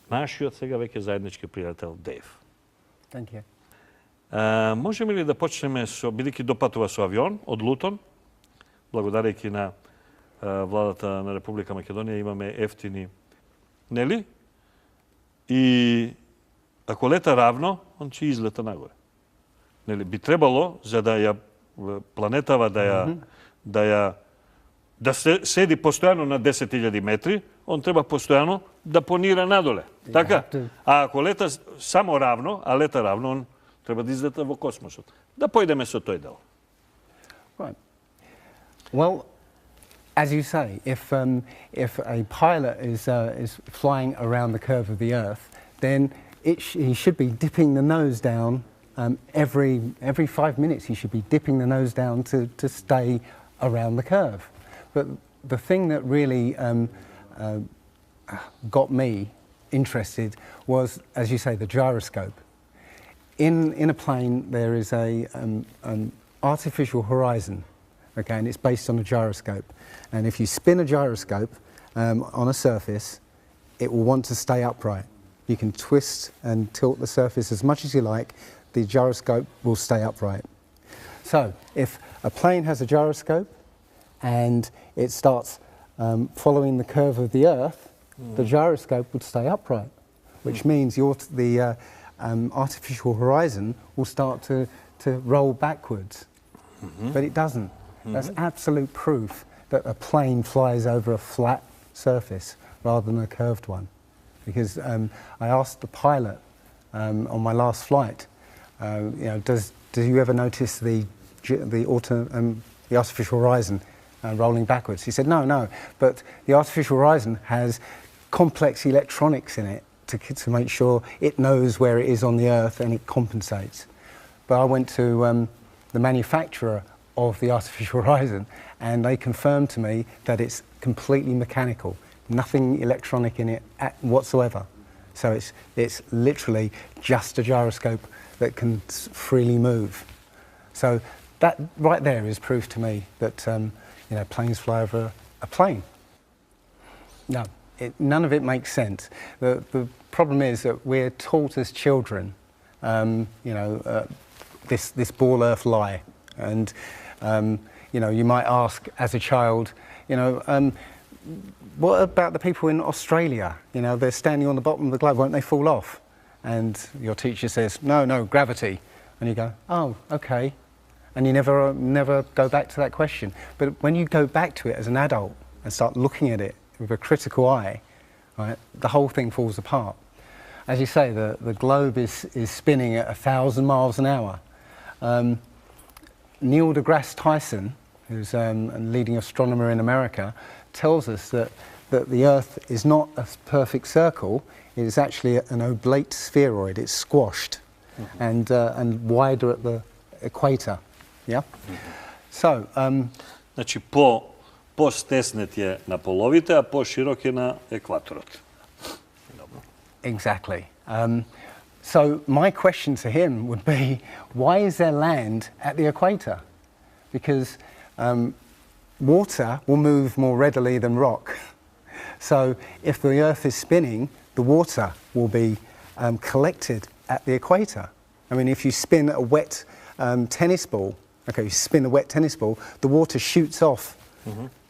нашиот сега веќе заеднички пријател Дейв. Thank you. Можеме ли да почнеме бидејќи допатува со авион од Лутон, благодарејќи на владата на Република Македонија имаме ефтини, нели? И ако лета равно, он ќе излета нагоре. Нели би требало за да ја планетава да седи постојано на 10.000 метри, он треба постојано да понира надоле. Така? А ако лета само равно, он треба да излета во космосот. Да појдеме со тој дел. Right. Well, as you say, if a pilot is flying around the curve of the Earth, then he should be dipping the nose down every 5 minutes. He should be dipping the nose down to stay around the curve. But the thing that really got me interested was, as you say, the gyroscope. In a plane, there is an artificial horizon, okay, and it's based on a gyroscope. And if you spin a gyroscope on a surface, it will want to stay upright. You can twist and tilt the surface as much as you like, the gyroscope will stay upright. So if a plane has a gyroscope and it starts following the curve of the Earth, the gyroscope would stay upright, which means the artificial horizon will start to roll backwards. But it doesn't. That's absolute proof that a plane flies over a flat surface rather than a curved one. Because I asked the pilot on my last flight, do you ever notice the artificial horizon rolling backwards? He said, no, but the artificial horizon has complex electronics in it to make sure it knows where it is on the Earth and it compensates. But I went to the manufacturer of the artificial horizon and they confirmed to me that it's completely mechanical, nothing electronic in it whatsoever. So it's literally just a gyroscope that can freely move. So that right there is proof to me that planes fly over a plane. No, none of it makes sense. The problem is that we're taught as children, this ball Earth lie, and you might ask as a child, what about the people in Australia? They're standing on the bottom of the globe, won't they fall off? And your teacher says, no, gravity. And you go, oh, okay. And you never go back to that question. But when you go back to it as an adult and start looking at it with a critical eye, right, the whole thing falls apart. As you say, the globe is spinning at 1,000 miles an hour. Neil deGrasse Tyson, who's a leading astronomer in America, tells us that the Earth is not a perfect circle, it is actually an oblate spheroid, it's squashed and wider at the equator. Yeah? So, значи по-стеснет е на половите, а по-широк е на екваторот. Exactly. So my question to him would be, why is there land at the equator? Because water will move more readily than rock. So if the Earth is spinning, the water will be collected at the equator. I mean, if you spin a wet tennis ball, the water shoots off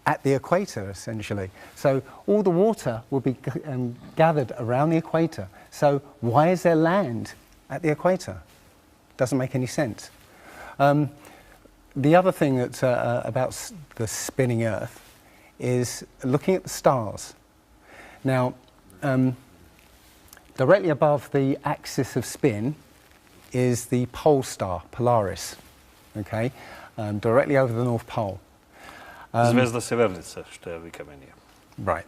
at the equator, essentially. So all the water will be gathered around the equator. So why is there land at the equator? Doesn't make any sense. The other thing that's about the spinning Earth is looking at the stars. Now, directly above the axis of spin is the pole star, Polaris, okay, directly over the North Pole. Звезда Северница, што ја викаме ние. Right.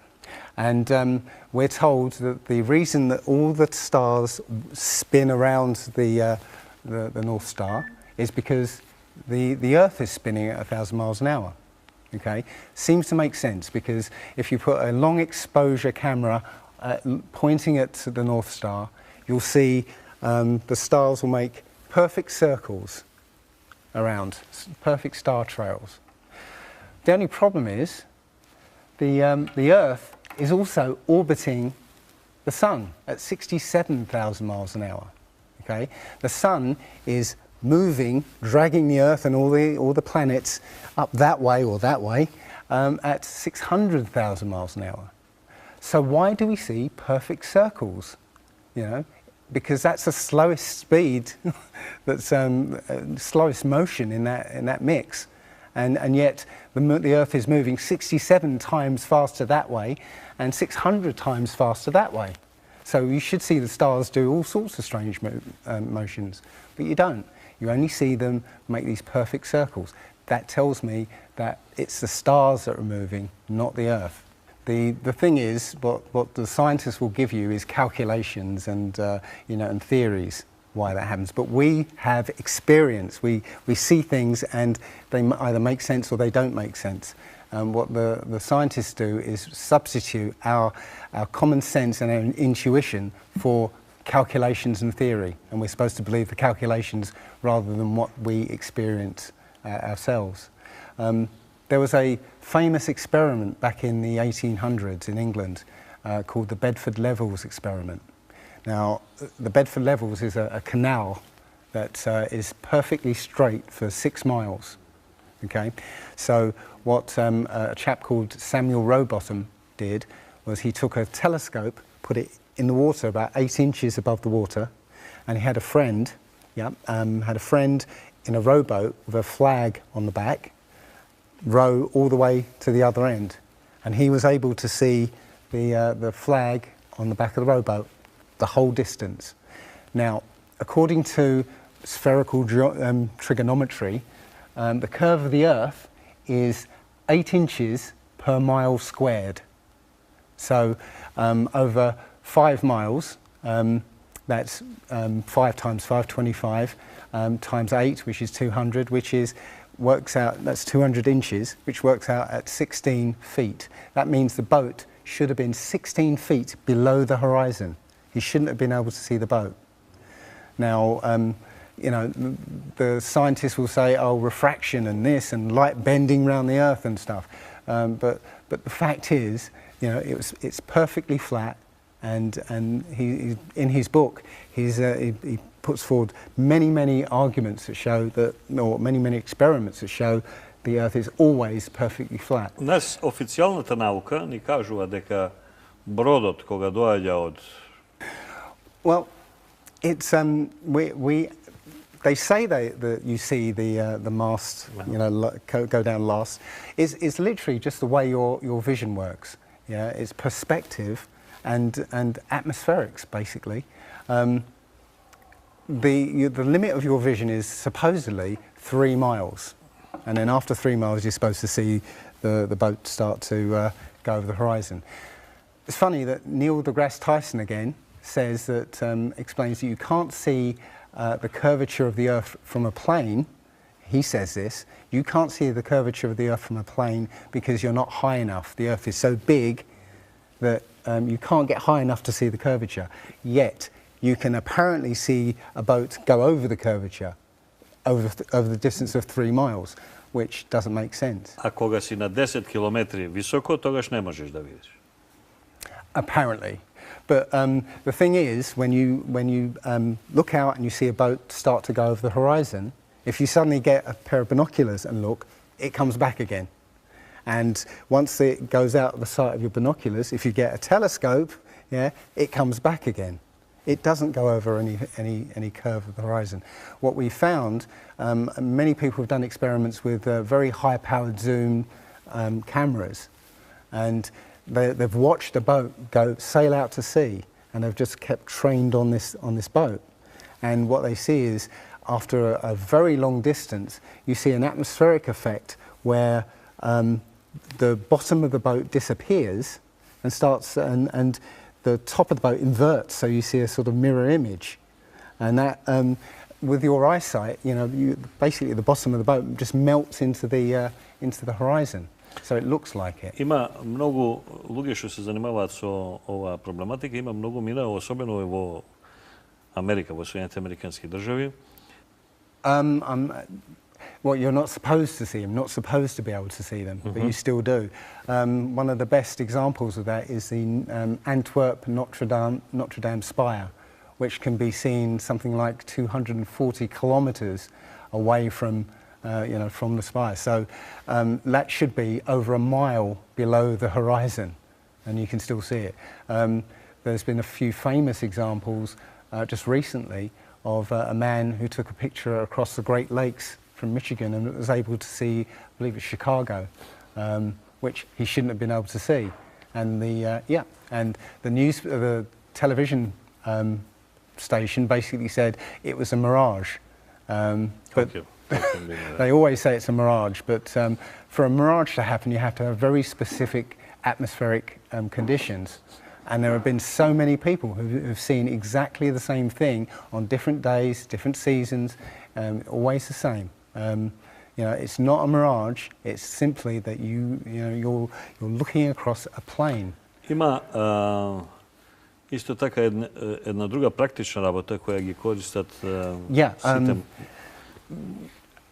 And we're told that the reason that all the stars spin around the North Star is because the Earth is spinning at 1,000 miles an hour. Okay, seems to make sense because if you put a long exposure camera pointing at the North Star, you'll see the stars will make perfect circles around, perfect star trails. The only problem is the Earth is also orbiting The sun at 67,000 miles an hour. Okay? The sun is moving, dragging the Earth and all the planets up that way or that way at 600,000 miles an hour. So why do we see perfect circles? You know, because that's the slowest speed, that's slowest motion in that mix, and yet the Earth is moving 67 times faster that way, and 600 times faster that way. So you should see the stars do all sorts of strange motions, but you don't. You only see them make these perfect circles. That tells me that it's the stars that are moving, not the Earth. The thing is, what the scientists will give you is calculations and and theories why that happens. But we have experience. We see things and they either make sense or they don't make sense. What the scientists do is substitute our common sense and our intuition for calculations and theory, and we're supposed to believe the calculations rather than what we experience ourselves. There was a famous experiment back in the 1800s in England called the Bedford Levels experiment. Now, the Bedford Levels is a canal that is perfectly straight for 6 miles. Okay, so what a chap called Samuel Rowbotham did was he took a telescope, put it in the water about 8 inches above the water, and he had a friend, in a rowboat with a flag on the back, row all the way to the other end, and he was able to see the flag on the back of the rowboat the whole distance. Now, according to spherical trigonometry, the curve of the Earth is 8 inches per mile squared. So over 5 miles, that's 5 times 5, 25, times 8, which is 200, works out, that's 200 inches, which works out at 16 feet. That means the boat should have been 16 feet below the horizon. He shouldn't have been able to see the boat. Now, the scientists will say, oh, refraction and this and light bending around the Earth and stuff. But the fact is, it's perfectly flat, and he in his book, he puts forward many arguments that show that, or many experiments that show the Earth is always perfectly flat. Нас официјалната наука ни кажува дека бродот кога доаѓа од Well, it's they say that you see the mast, go down last. It's literally just the way your vision works. Yeah, it's perspective and atmospherics basically. The limit of your vision is supposedly 3 miles, and then after 3 miles you're supposed to see the boat start to go over the horizon. It's funny that Neil deGrasse Tyson again says that explains that you can't see the curvature of the Earth from a plane. He says this: you can't see the curvature of the Earth from a plane because you're not high enough. The Earth is so big that you can't get high enough to see the curvature. Yet you can apparently see a boat go over the curvature over the distance of 3 miles, which doesn't make sense. А кога си на 10 километри високо, тогаш не можеш да видиш. Apparently. But the thing is, when you look out and you see a boat start to go over the horizon, if you suddenly get a pair of binoculars and look, it comes back again. And once it goes out of the sight of your binoculars, if you get a telescope, it comes back again. It doesn't go over any curve of the horizon. What we found, many people have done experiments with very high-powered zoom cameras, and they've watched a boat sail out to sea, and they've just kept trained on this boat. And what they see is, after a very long distance, you see an atmospheric effect where the bottom of the boat disappears and the top of the boat inverts, so you see a sort of mirror image. And that, with your eyesight, basically the bottom of the boat just melts into the horizon. So it looks like it. Има многу луѓе што се занимаваат со оваа проблематика, има многу минало, особено во Америка, во Соединените Американски држави. Well, you're not supposed to see them, not supposed to be able to see them, but you still do. One of the best examples of that is the Antwerp Notre Dame spire, which can be seen something like 240 kilometres away from, from the spire. So that should be over a mile below the horizon, and you can still see it. There's been a few famous examples just recently of a man who took a picture across the Great Lakes from Michigan and was able to see, I believe it's Chicago, which he shouldn't have been able to see. And the television station basically said it was a mirage. But they always say it's a mirage, but for a mirage to happen, you have to have very specific atmospheric conditions. And there have been so many people who've seen exactly the same thing on different days, different seasons, always the same. It's not a mirage, it's simply that you're looking across a plane. Ima isto taka jedna druga praktična rabota koja gi koristat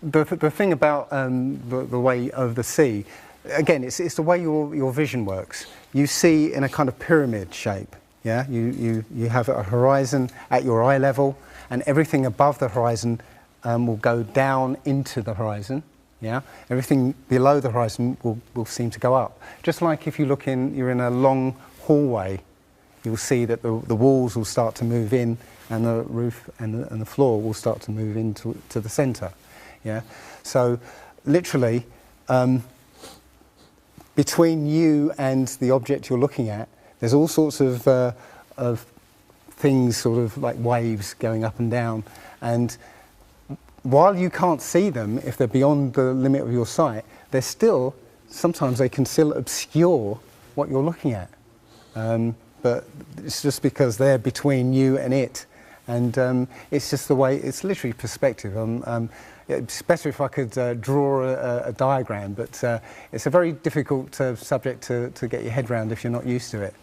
The thing about the way of the sea, again, it's the way your vision works. You see in a kind of pyramid shape. Yeah, you have a horizon at your eye level, and everything above the horizon will go down into the horizon. Yeah, everything below the horizon will seem to go up. Just like if you're in a long hallway, you'll see that the walls will start to move in, and the roof and the floor will start to move into the centre. Yeah, so literally. Between you and the object you're looking at, there's all sorts of things, sort of like waves going up and down. And while you can't see them, if they're beyond the limit of your sight, sometimes they can still obscure what you're looking at. But it's just because they're between you and it. And it's just the way, it's literally perspective. It's better if I could draw a diagram, but it's a very difficult subject to get your head around if you're not used to it.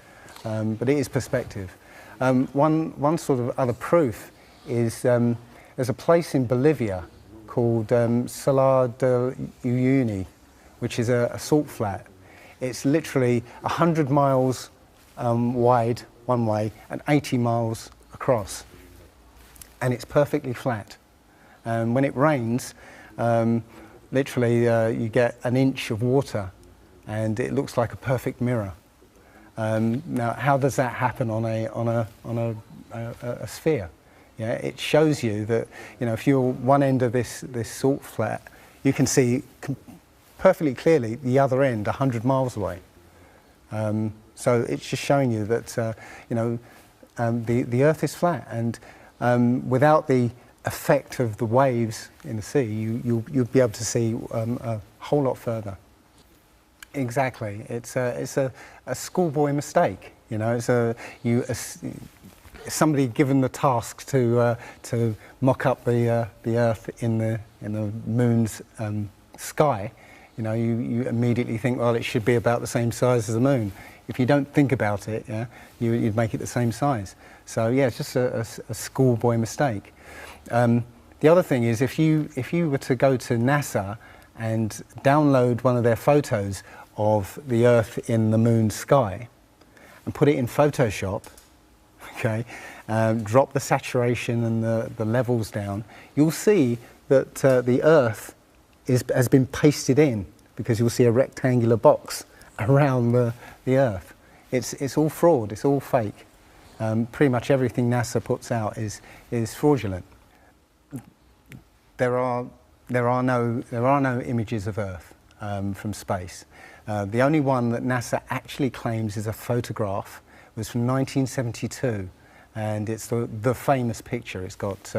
But it is perspective. One sort of other proof is there's a place in Bolivia called Salar de Uyuni, which is a salt flat. It's literally 100 miles wide one way and 80 miles across. And it's perfectly flat. When it rains, literally you get an inch of water and it looks like a perfect mirror. Now, how does that happen on a sphere? Yeah, it shows you that, if you're one end of this salt flat, you can see perfectly clearly the other end 100 miles away. So it's just showing you that, the Earth is flat, and without the effect of the waves in the sea, you'll be able to see a whole lot further. Exactly, it's a schoolboy mistake. It's somebody given the task to mock up the Earth in the moon's sky. You immediately think, well, it should be about the same size as the moon. If you don't think about it, you'd make it the same size. So yeah, it's just a schoolboy mistake. The other thing is, if you were to go to NASA and download one of their photos of the Earth in the moon's sky and put it in Photoshop, okay, drop the saturation and the levels down, you'll see that the Earth has been pasted in, because you'll see a rectangular box around the Earth. It's all fraud, it's all fake. Pretty much everything NASA puts out is fraudulent. There are no images of Earth from space. The only one that NASA actually claims is a photograph was from 1972, and it's the famous picture. It's got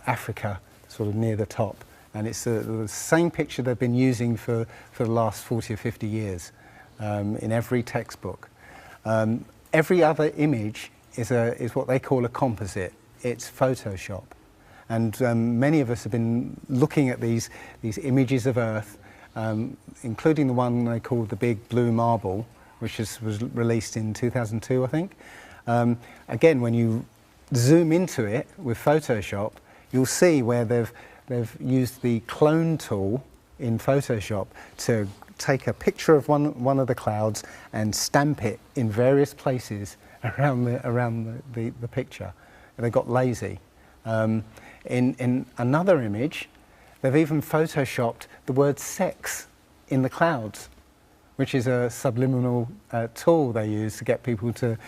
Africa sort of near the top, and it's the same picture they've been using for the last 40 or 50 years in every textbook. Every other image is what they call a composite. It's Photoshop. And many of us have been looking at these images of Earth, including the one they called the Big Blue Marble, which was released in 2002, I think. Again, when you zoom into it with Photoshop, you'll see where they've they've used the clone tool in Photoshop to take a picture of one of the clouds and stamp it in various places around the picture. They got lazy. In another image, they've even photoshopped the word sex in the clouds, which is a subliminal tool they use to get people to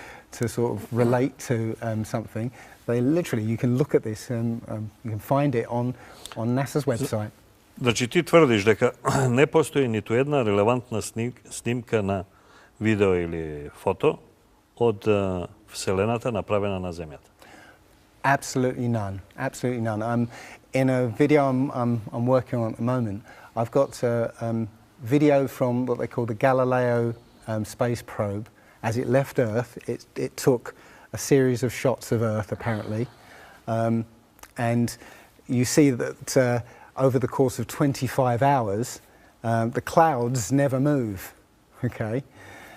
sort of relate to something. They literally, you can look at this and you can find it on NASA's website. Znači ti tvrdiš дека не постои ниту една релевантна снимка на видео или фото од Вселената направена на Земјата. Absolutely none. Absolutely none. In a video I'm working on at the moment, I've got a video from what they call the Galileo space probe. As it left Earth, it took a series of shots of Earth, apparently, and you see that over the course of 25 hours, the clouds never move. Okay.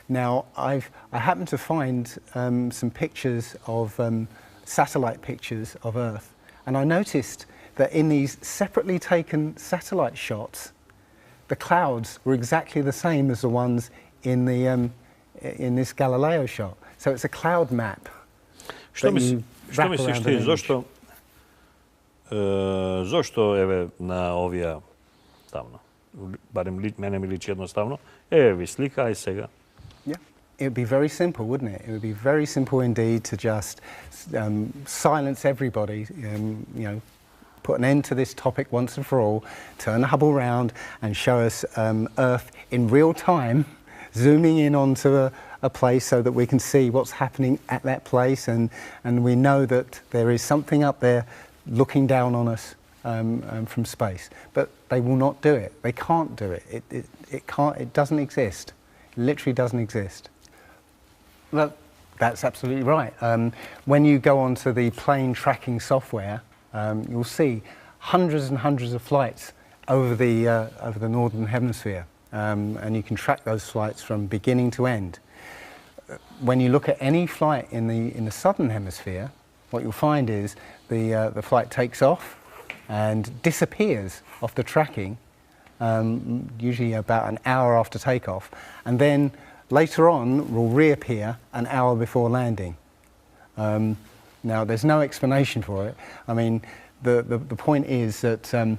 Now, I happened to find some pictures of satellite pictures of Earth, and I noticed that in these separately taken satellite shots, the clouds were exactly the same as the ones in the in this Galileo shot. So it's a cloud map. Што мислиш ти, зошто еве на овија тавно, барем мене ми личи едноставно, ви слика и сега. Yeah, it would be very simple, wouldn't it? It would be very simple indeed to just silence everybody, you know, put an end to this topic once and for all, turn the Hubble round and show us Earth in real time, zooming in onto a place so that we can see what's happening at that place, and we know that there is something up there looking down on us from space. But they will not do it. They can't do it. It can't. It doesn't exist. It literally doesn't exist. Well, that's absolutely right. When you go onto the plane tracking software, you'll see hundreds and hundreds of flights over the northern hemisphere, and you can track those flights from beginning to end. When you look at any flight in the southern hemisphere, what you'll find is the flight takes off and disappears off the tracking, usually about an hour after takeoff, and then later on will reappear an hour before landing. Now, there's no explanation for it. I mean, the point is that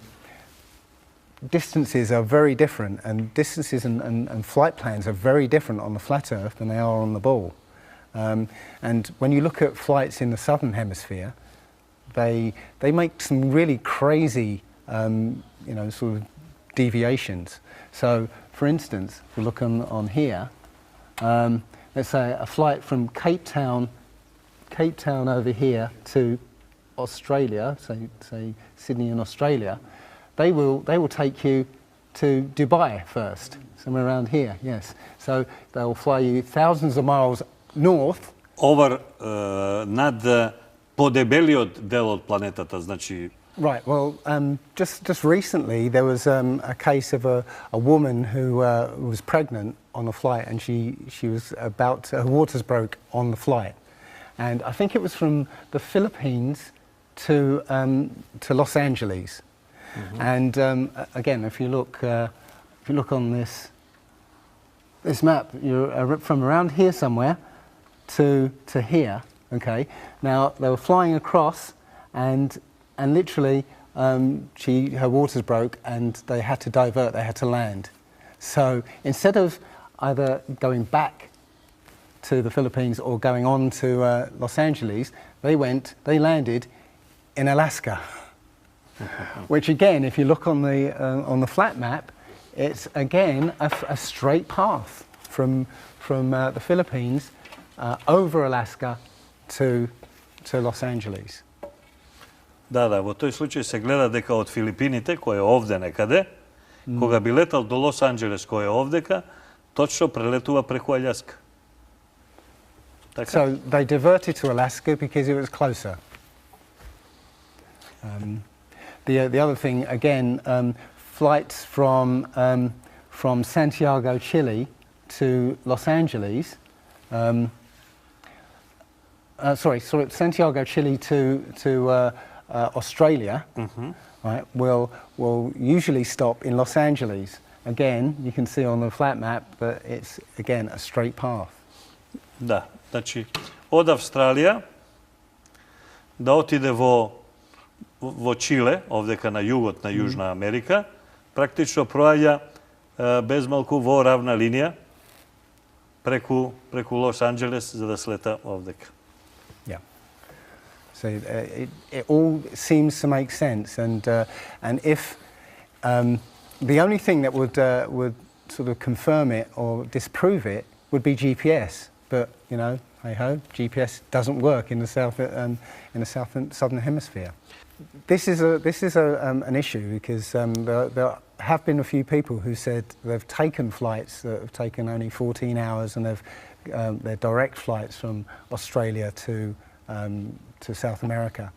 distances are very different, and distances and flight plans are very different on the flat Earth than they are on the ball. And when you look at flights in the southern hemisphere, they make some really crazy, you know, sort of deviations. So, for instance, if we look on here, let's say a flight from Cape Town over here to Australia, say Sydney in Australia, they will take you to Dubai first, somewhere around here, yes. So they'll fly you thousands of miles north. Over над подебелиот дел од планетата, значи. Right, well, just recently there was a case of a woman who was pregnant on a flight, and she was her waters broke on the flight. And I think it was from the Philippines to Los Angeles. Mm-hmm. And again, if you look on this map, you're from around here somewhere to here. Okay. Now they were flying across, and literally her waters broke, and they had to divert. They had to land. So instead of either going back to the Philippines or going on to Los Angeles, they landed in Alaska. Which again, if you look on the flat map, it's again a straight path from the Philippines over Alaska to Los Angeles. Да, во тој случај се гледа дека од Филипините, кој е овде некаде, кога би летал до Лос Анџелес, кој е овдека, точно прелетува преку Аљаска. So they diverted to Alaska because it was closer. The other thing, again, flights from Santiago, Chile to Los Angeles, Santiago, Chile to Australia, right, will usually stop in Los Angeles. Again, you can see on the flat map that it's, again, a straight path. Da, znači od Avstralija da otide vo Čile, ovdje na jugot, na Južna Amerika, praktično provalja bez malku vo ravna linija preku Los Angeles za da sleta ovdje. Yeah. So it all seems to make sense, and if the only thing that would sort of confirm it or disprove it would be GPS, but you know, hey ho, GPS doesn't work in the southern hemisphere. This is an issue because there have been a few people who said they've taken flights that have taken only 14 hours, and they're direct flights from Australia to South America.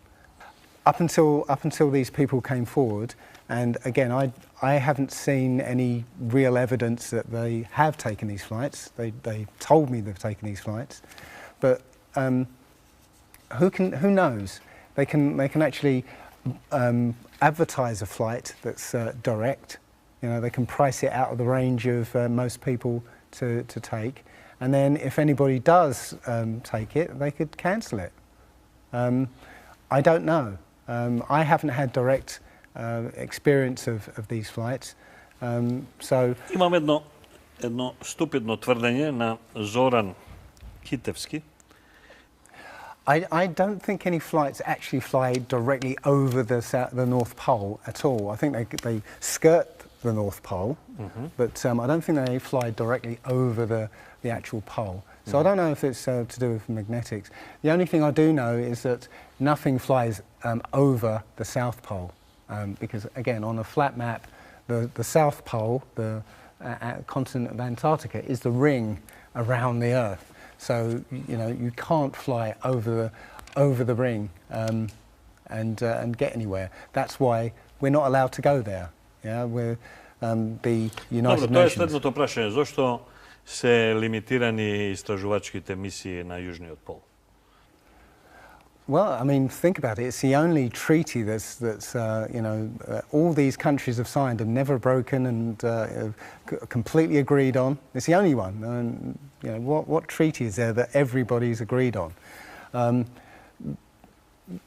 Up until these people came forward, and again, I haven't seen any real evidence that they have taken these flights. They told me they've taken these flights, but who knows? They can actually advertise a flight that's direct. You know, they can price it out of the range of most people to take, and then if anybody does take it, they could cancel it. I don't know. I haven't had direct experience of these flights. So Imam jedno stupidno tvrdenje na Zoran Kitevski. I don't think any flights actually fly directly over the North Pole at all. I think they skirt the North Pole, but I don't think they fly directly over the actual pole. So I don't know if it's to do with magnetics. The only thing I do know is that nothing flies over the South Pole, because again, on a flat map, the South Pole, the continent of Antarctica, is the ring around the Earth. So you know, you can't fly over the ring and get anywhere. That's why we're not allowed to go there. Yeah, we're the United Dobro, to je Nations. следното прашање. Зошто се лимитирани истражувачките мисии на Јужниот пол? Well, I mean, think about it. It's the only treaty that's you know, all these countries have signed and never broken and completely agreed on. It's the only one. And you know, what treaty is there that everybody's agreed on?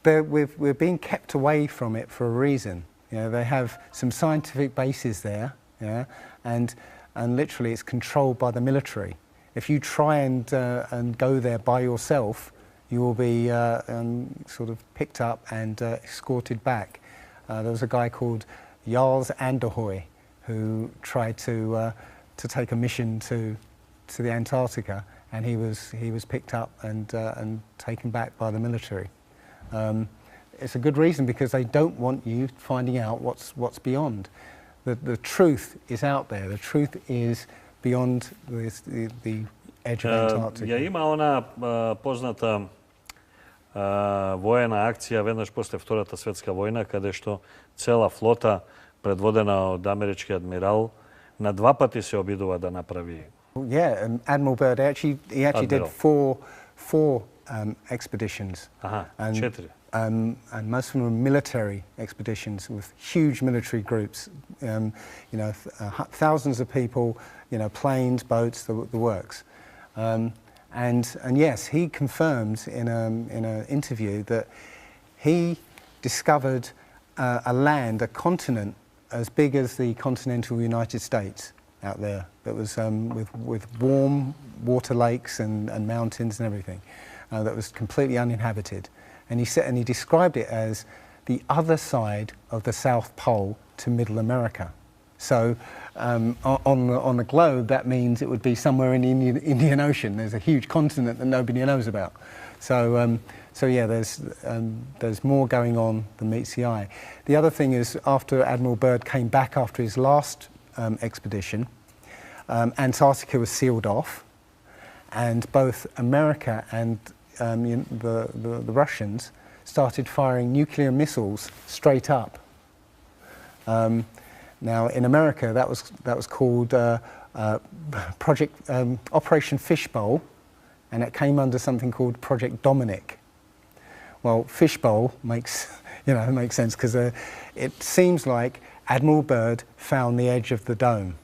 We're being kept away from it for a reason. You know, they have some scientific bases there, yeah, and literally it's controlled by the military. If you try and go there by yourself, you will be sort of picked up and escorted back. There was a guy called Jarls Anderhoy who tried to take a mission to the Antarctica, and he was picked up and taken back by the military. It's a good reason, because they don't want you finding out what's beyond. The truth is out there. The truth is beyond the edge of Antarctica. Ја има она позната воена акција веднаш после Втората светска војна, каде што цела флота предводена од амерички адмирал на два пати се обидува да направи. Yeah, and Admiral Byrd he actually did four expeditions. And 4. And most of them were military expeditions with huge military groups. You know, thousands of people, you know, planes, boats, the works. And yes, he confirmed in an interview that he discovered a land, a continent as big as the continental United States out there, that was with warm water lakes and mountains and everything, that was completely uninhabited. And he described it as the other side of the South Pole to Middle America. So on the globe, that means it would be somewhere in the Indian Ocean. There's a huge continent that nobody knows about. So yeah, there's more going on than meets the eye. The other thing is, after Admiral Byrd came back after his last expedition, Antarctica was sealed off, and both America and the Russians started firing nuclear missiles straight up. Now, in America, that was called Project Operation Fishbowl, and it came under something called Project Dominic. Well, Fishbowl you know, it makes sense because it seems like Admiral Byrd found the edge of the dome,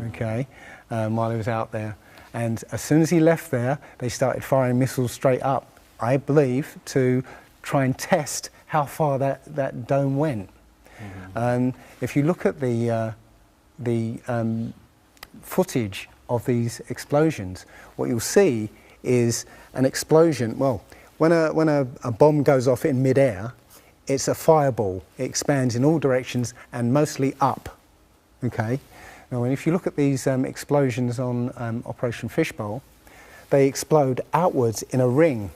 okay, while he was out there. And as soon as he left there, they started firing missiles straight up, I believe, to try and test how far that dome went. If you look at the footage of these explosions, what you'll see is an explosion. Well, when a bomb goes off in midair, it's a fireball. It expands in all directions and mostly up. Okay. Now, if you look at these explosions on Operation Fishbowl, they explode outwards in a ring,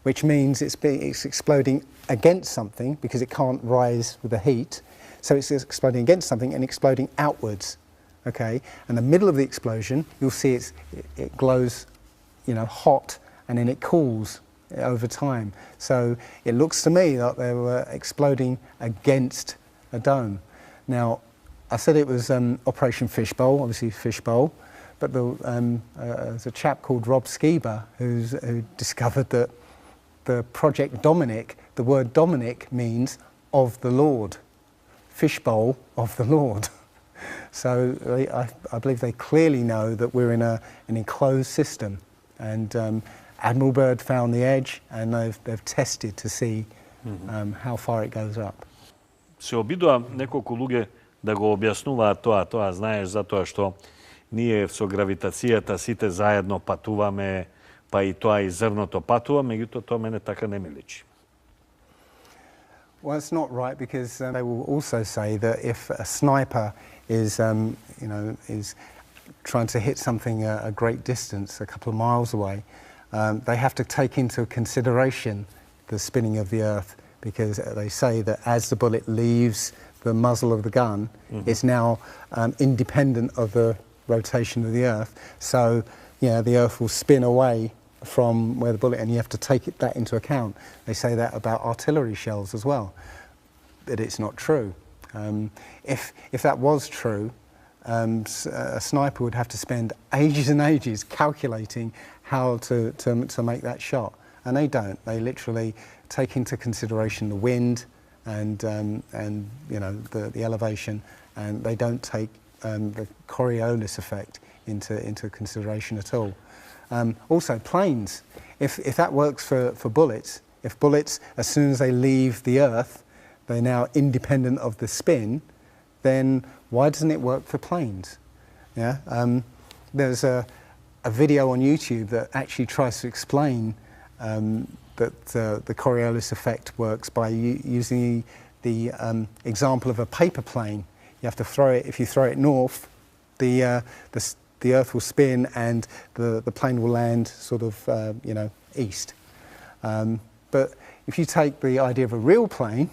which means it's exploding against something because it can't rise with the heat. So it's exploding against something and exploding outwards. Okay, and the middle of the explosion, you'll see it glows, you know, hot, and then it cools over time. So it looks to me like they were exploding against a dome. Now, I said it was Operation Fishbowl, obviously Fishbowl, but there's a chap called Rob Skiba who discovered that the Project Dominic, the word Dominic means of the Lord, Fishbowl of the Lord. So I believe they clearly know that we're in an enclosed system, and Admiral Byrd found the edge, and they've tested to see how far it goes up. Се обидува неколку луѓе да го објаснуваат тоа, знаеш, затоа што ние со гравитацијата сите заедно патуваме, па и тоа и зрното патува, меѓутоа тоа мене така не ми личи. Well, it's not right because they will also say that if a sniper is trying to hit something a great distance, a couple of miles away, they have to take into consideration the spinning of the Earth, because they say that as the bullet leaves the muzzle of the gun, it's now independent of the rotation of the Earth. So, the Earth will spin away from where the bullet, and you have to take that into account. They say that about artillery shells as well, but it's not true. If that was true, a sniper would have to spend ages and ages calculating how to make that shot, and they don't. They literally take into consideration the wind and the elevation, and they don't take the Coriolis effect into consideration at all. Also, planes. If that works for bullets, if bullets, as soon as they leave the Earth, they're now independent of the spin, then why doesn't it work for planes? Yeah. There's a video on YouTube that actually tries to explain that the Coriolis effect works by using the example of a paper plane. You have to throw it. If you throw it north, the Earth will spin and the plane will land sort of, east. But if you take the idea of a real plane,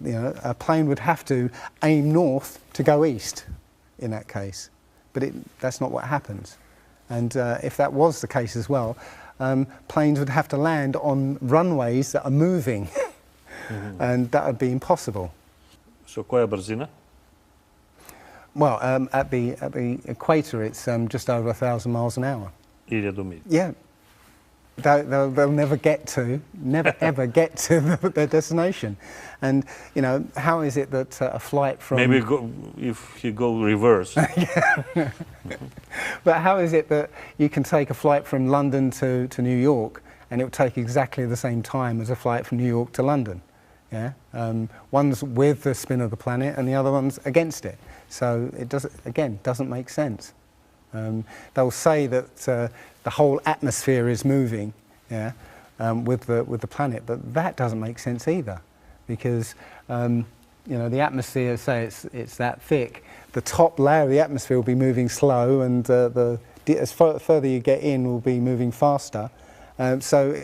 a plane would have to aim north to go east in that case. But that's not what happens. And if that was the case as well, planes would have to land on runways that are moving. And that would be impossible. So која брзина? Well, at the equator, it's just over 1,000 miles an hour. 1000 милји. Yeah. They'll never ever get to their destination. And, how is it that a flight from... Maybe if you go reverse. But how is it that you can take a flight from London to New York and it will take exactly the same time as a flight from New York to London? Yeah. One's with the spin of the planet and the other one's against it. So it doesn't make sense. They'll say that the whole atmosphere is moving, with the planet, but that doesn't make sense either, because the atmosphere, say it's that thick, the top layer of the atmosphere will be moving slow, and as further you get in, will be moving faster. So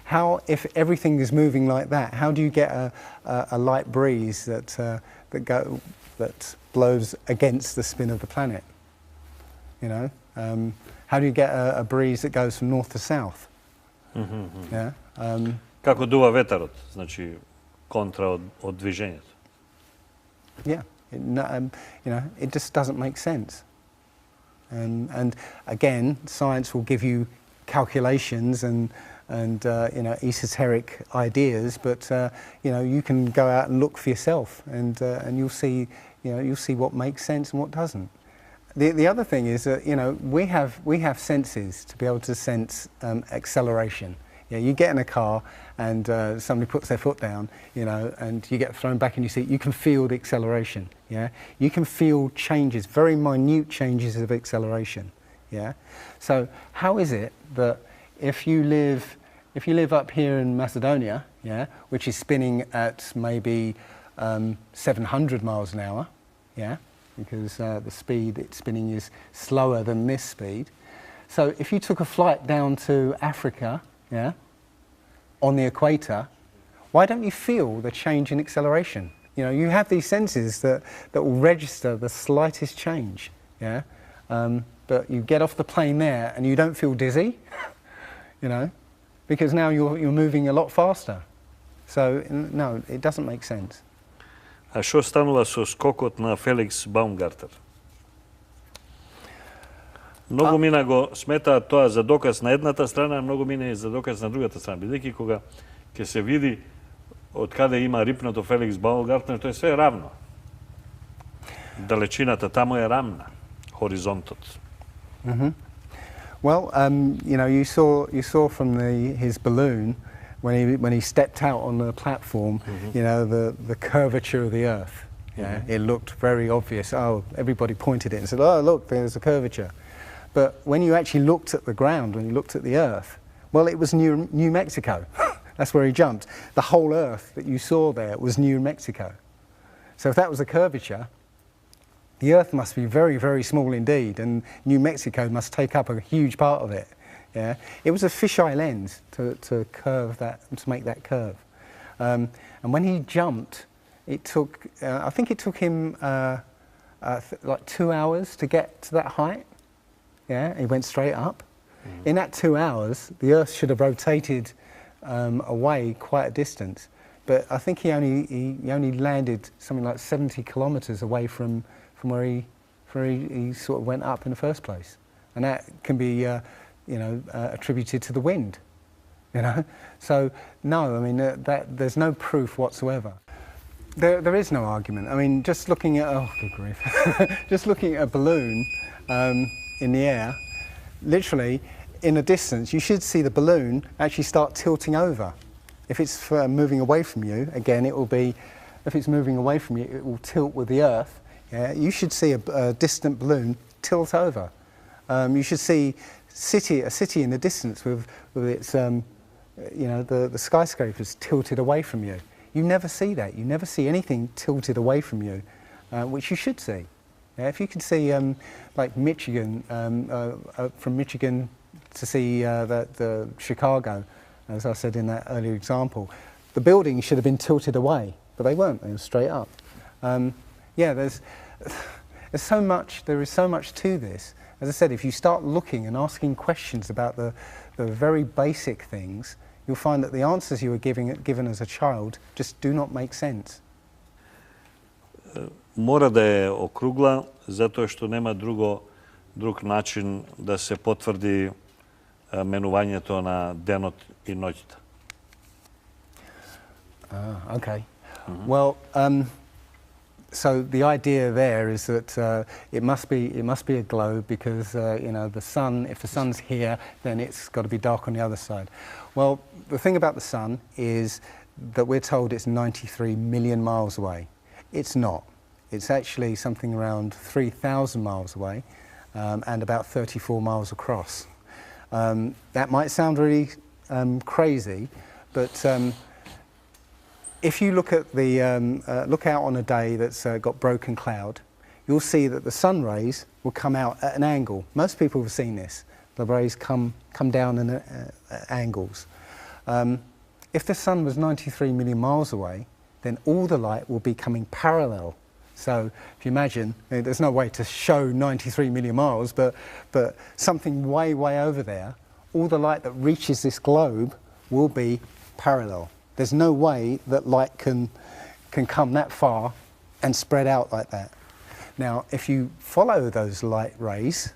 how, if everything is moving like that, how do you get a light breeze that blows against the spin of the planet? How do you get a breeze that goes from north to south? Yeah. Како дува ветерот, значи контра од движењето. Yeah. It just doesn't make sense. And again, science will give you calculations and you know, esoteric ideas, but you know, you can go out and look for yourself, and you'll see, you know, you'll see what makes sense and what doesn't. The other thing is that, you know, we have senses to be able to sense acceleration. Yeah, you get in a car and somebody puts their foot down, you know, and you get thrown back in your seat. You can feel the acceleration. Yeah, you can feel changes, very minute changes of acceleration. Yeah, so how is it that if you live up here in Macedonia, yeah, which is spinning at maybe 700 miles an hour, yeah, because the speed it's spinning is slower than this speed. So if you took a flight down to Africa, yeah, on the equator, why don't you feel the change in acceleration? You know, you have these senses that will register the slightest change, yeah. But you get off the plane there and you don't feel dizzy, you know, because now you're moving a lot faster. So no, it doesn't make sense. А што станува со скокот на Феликс Баумгартер? Многу мина го сметаат тоа за доказ на едната страна, а многу мина и за доказ на другата страна. Бидејќи кога ќе се види од каде има рипнато Феликс Баумгартер, тоа е све равно. Далечината таму е рамна, хоризонтот. Well, you know, you saw from his balloon when he stepped out on the platform, you know, the curvature of the Earth. Yeah, it looked very obvious. Oh, everybody pointed it and said, "Oh, look, there's a curvature." But when you actually looked at the ground, when you looked at the Earth, well, it was New Mexico. That's where he jumped. The whole Earth that you saw there was New Mexico. So if that was a curvature, the Earth must be very, very small indeed, and New Mexico must take up a huge part of it. Yeah, it was a fisheye lens to curve that, to make that curve. And when he jumped, it took, I think it took him like 2 hours to get to that height. Yeah, he went straight up. In that 2 hours, the Earth should have rotated away quite a distance, but I think he only landed something like 70 kilometers away from where he sort of went up in the first place, and that can be you know, attributed to the wind, you know. So no, I mean that there's no proof whatsoever. There is no argument. I mean, just looking at, oh good grief, just looking at a balloon in the air, literally in a distance, you should see the balloon actually start tilting over. If it's moving away from you, again, it will be. If it's moving away from you, it will tilt with the Earth. Yeah, you should see a distant balloon tilt over. You should see a city in the distance with its, you know, the skyscrapers tilted away from you. You never see that. You never see anything tilted away from you, which you should see. Yeah, if you can see, like Michigan, from Michigan to see the Chicago, as I said in that earlier example, the buildings should have been tilted away, but they weren't. They were straight up. Yeah, there's so much. There is so much to this. As I said, if you start looking and asking questions about the very basic things, you'll find that the answers you were given as a child just do not make sense. Мора да е округла, затоа што нема друг начин да се потврди менувањето на денот и ноќта. Okay. Well, so the idea there is that it must be a globe because you know, the sun. If the sun's here, then it's got to be dark on the other side. Well, the thing about the sun is that we're told it's 93 million miles away. It's not. It's actually something around 3,000 miles away, and about 34 miles across. That might sound really crazy, but if you look at look out on a day that's got broken cloud, you'll see that the sun rays will come out at an angle. Most people have seen this. The rays come down in angles. If the sun was 93 million miles away, then all the light will be coming parallel. So if you imagine, there's no way to show 93 million miles, but something way over there, all the light that reaches this globe will be parallel. There's no way that light can come that far and spread out like that. Now, if you follow those light rays,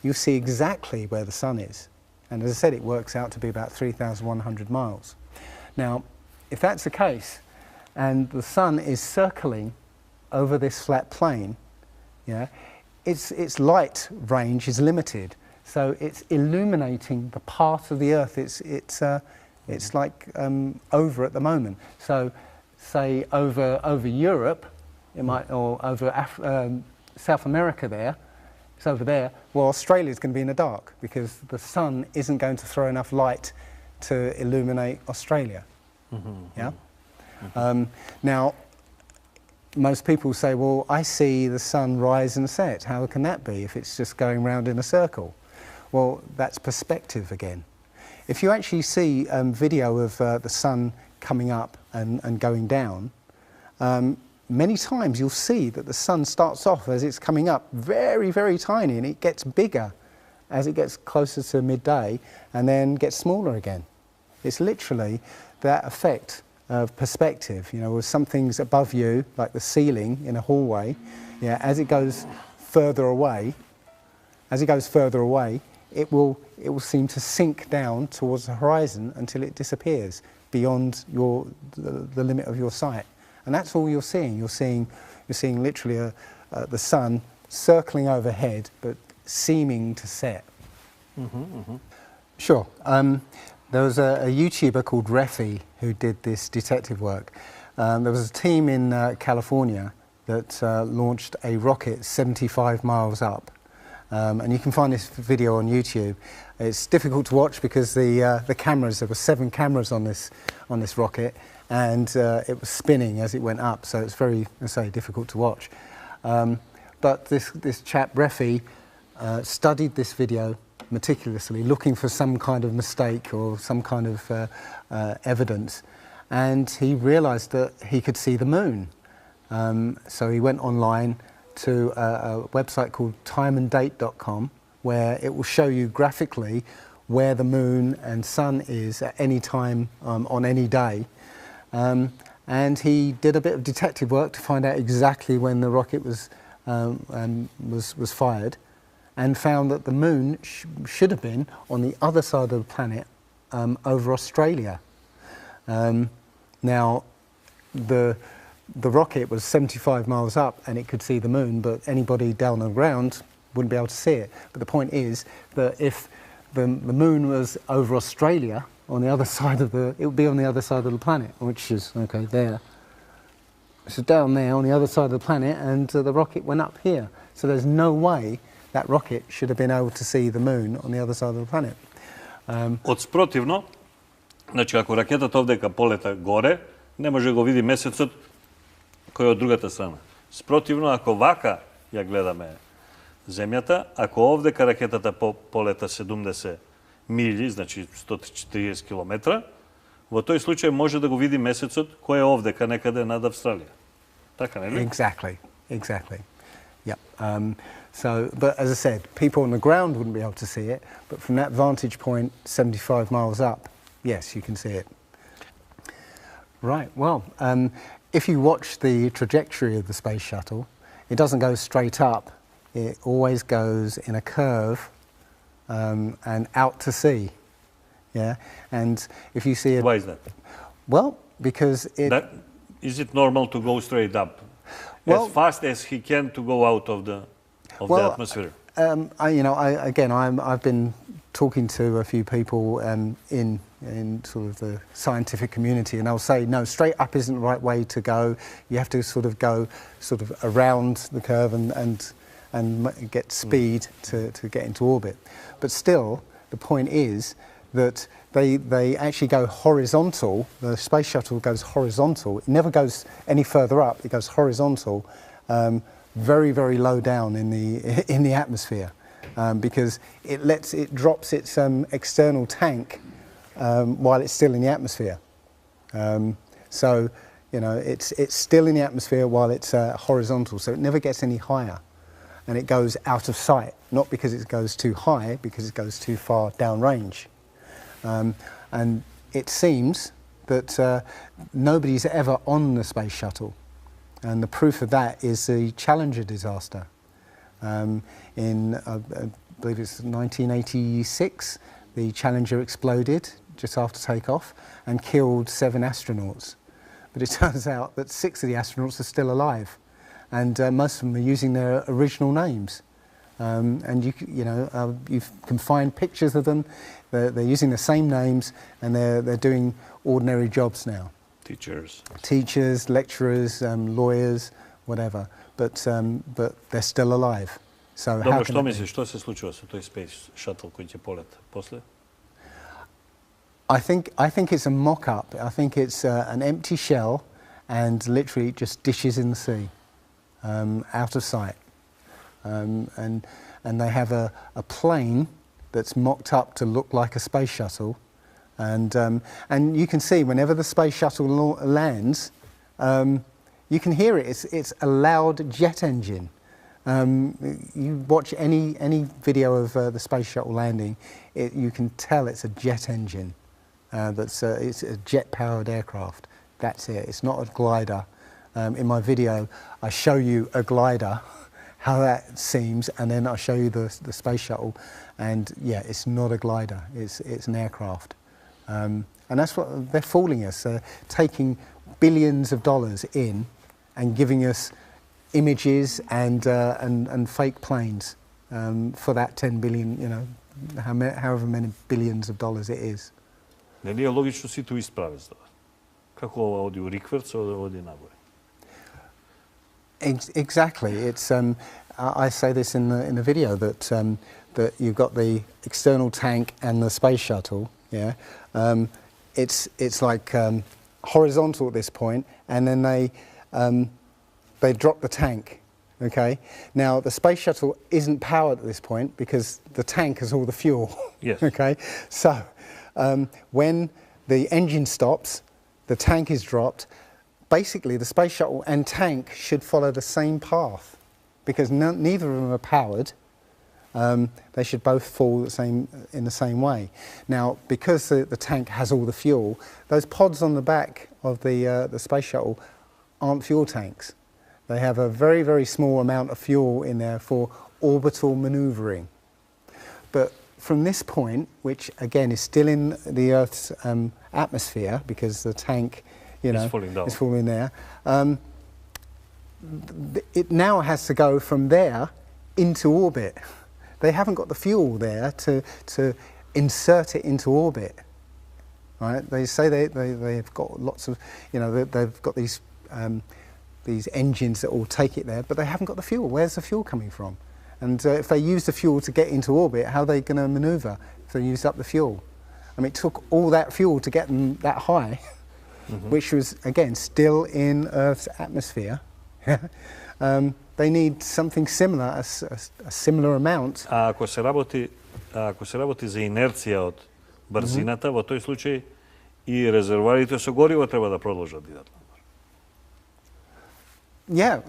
you'll see exactly where the sun is. And as I said, it works out to be about 3,100 miles. Now, if that's the case, and the sun is circling over this flat plane, yeah, its light range is limited. So it's illuminating the part of the Earth it's like over at the moment. So, say over Europe, it might, or over South America there, it's over there. Well, Australia's going to be in the dark because the sun isn't going to throw enough light to illuminate Australia. Yeah. Now, most people say, well, I see the sun rise and set. How can that be if it's just going round in a circle? Well, that's perspective again. If you actually see video of the sun coming up and going down, many times you'll see that the sun starts off as it's coming up very, very tiny, and it gets bigger as it gets closer to midday and then gets smaller again. It's literally that effect of perspective, you know, with some things above you, like the ceiling in a hallway, yeah, as it goes further away, it will seem to sink down towards the horizon until it disappears beyond the limit of your sight. And that's all you're seeing. You're seeing literally the sun circling overhead, but seeming to set. Sure. There was a YouTuber called Refi who did this detective work. There was a team in California that launched a rocket 75 miles up. And you can find this video on YouTube. It's difficult to watch because the cameras, there were 7 cameras on this rocket, and it was spinning as it went up, so it's very, I say, difficult to watch. But this chap, Refi, studied this video meticulously, looking for some kind of mistake or some kind of evidence, and he realised that he could see the moon. So he went online to a website called timeanddate.com, where it will show you graphically where the moon and sun is at any time on any day. And he did a bit of detective work to find out exactly when the rocket was fired, and found that the moon should have been on the other side of the planet, over Australia. Now, the rocket was 75 miles up and it could see the moon, but anybody down on the ground wouldn't be able to see it. But the point is that if the moon was over Australia, on the other side of it would be on the other side of the planet, which is, okay, there. So down there on the other side of the planet, and the rocket went up here. So there's no way that rocket should have been able to see the moon on the other side of the planet. Od sprotivno, znači ako raketata ovdека poleta gore, ne može go vidi mesecot koji je od drugата strana. Sprotivno, ako вака ја гледаме земјата, ако овдека ракетата полета 70 милји, значи 130 километра, во тој случај може да го види месецот кој е овдека некаде над Австралија. Така, не ли? Exactly. Yep. So, but as I said, people on the ground wouldn't be able to see it, but from that vantage point, 75 miles up, yes, you can see it. Right, well, if you watch the trajectory of the space shuttle, it doesn't go straight up, it always goes in a curve and out to sea. Yeah, and if you see it... Why is that? Well, because it... Is it normal to go straight up? Well, as fast as he can to go out of the atmosphere? I've been talking to a few people in sort of the scientific community, and they'll say, no, straight up isn't the right way to go. You have to sort of go sort of around the curve and get speed to get into orbit. But still, the point is that they actually go horizontal. The space shuttle goes horizontal. It never goes any further up. It goes horizontal, very, very low down in the atmosphere, because it drops its external tank while it's still in the atmosphere. So, you know, it's still in the atmosphere while it's horizontal. So it never gets any higher, and it goes out of sight. Not because it goes too high, because it goes too far downrange. And it seems that nobody's ever on the space shuttle, and the proof of that is the Challenger disaster. In, I believe it's 1986, the Challenger exploded just after takeoff and killed 7 astronauts. But it turns out that 6 of the astronauts are still alive, and most of them are using their original names. And you can find pictures of them. They're using the same names, and they're doing ordinary jobs now. Teachers, lecturers, lawyers, whatever. But they're still alive. So Dobro, što misliš, što se slučilo sa toj Space Shuttle koji će poleta posle? I think it's a mock-up. I think it's an empty shell and literally just dishes in the sea, out of sight. And they have a plane that's mocked up to look like a space shuttle. And you can see whenever the space shuttle lands, you can hear it. It's a loud jet engine. You watch any video of the space shuttle landing, you can tell it's a jet engine. It's a jet-powered aircraft. That's it. It's not a glider. In my video, I show you a glider, how that seems, and then I show you the space shuttle. And yeah, it's not a glider. It's an aircraft. And that's what they're fooling us. They're taking billions of dollars in and giving us images and fake planes for that 10 billion, you know, however many billions of dollars it is. Ne nije logično svi tu isprave zdava. Kako ova odi u rikverc, odi nagore? Exactly. It's I say this in the video that that you've got the external tank and the space shuttle. Yeah, it's like horizontal at this point, and then they drop the tank. Okay. Now the space shuttle isn't powered at this point because the tank has all the fuel. Yes. Okay. So when the engine stops, the tank is dropped. Basically, the space shuttle and tank should follow the same path because neither of them are powered. They should both fall in the same way. Now, because the tank has all the fuel, those pods on the back of the space shuttle aren't fuel tanks. They have a very, very small amount of fuel in there for orbital manoeuvring. But from this point, which again is still in the Earth's atmosphere because the tank, you know, is falling there, it now has to go from there into orbit. They haven't got the fuel there to insert it into orbit. Right? They say they've got lots of, you know, they've got these engines that will take it there, but they haven't got the fuel. Where's the fuel coming from? And if they use the fuel to get into orbit, how are they going to manoeuvre if they use up the fuel? I mean, it took all that fuel to get them that high, which was, again, still in Earth's atmosphere. They need something similar, a similar amount. A ako se raboti za inercija od brziната, во тој случај и резервоарите со гориво треба да продолжат да идат. Yeah,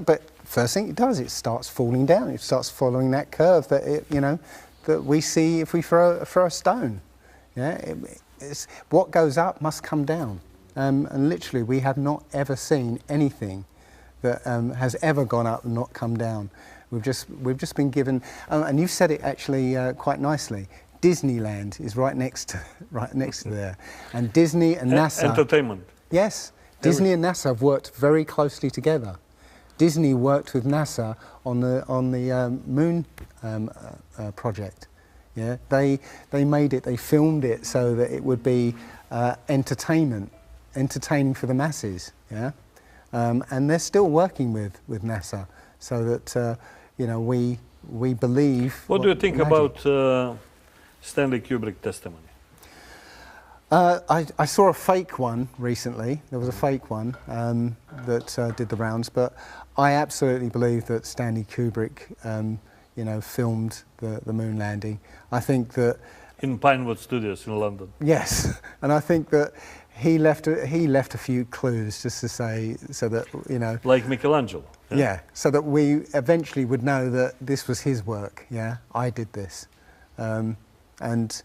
but first thing it does, it starts falling down. It starts following that curve that we see if we throw a stone. Yeah, what goes up must come down, and literally we have not ever seen anything that has ever gone up and not come down. We've just been given, and you said it actually quite nicely. Disneyland is right next to there, and Disney and NASA. Entertainment. Yes. Disney and NASA have worked very closely together. Disney worked with NASA on the moon project. Yeah, they made it. They filmed it so that it would be entertaining for the masses. Yeah, and they're still working with NASA so that you know we believe. What do you think about Stanley Kubrick testimony? I saw a fake one recently. There was a fake one that did the rounds, but I absolutely believe that Stanley Kubrick, you know, filmed the moon landing. I think that in Pinewood Studios in London. Yes, and I think that he left a few clues just to say so that, you know, like Michelangelo. Yeah, so that we eventually would know that this was his work. Yeah, I did this, and.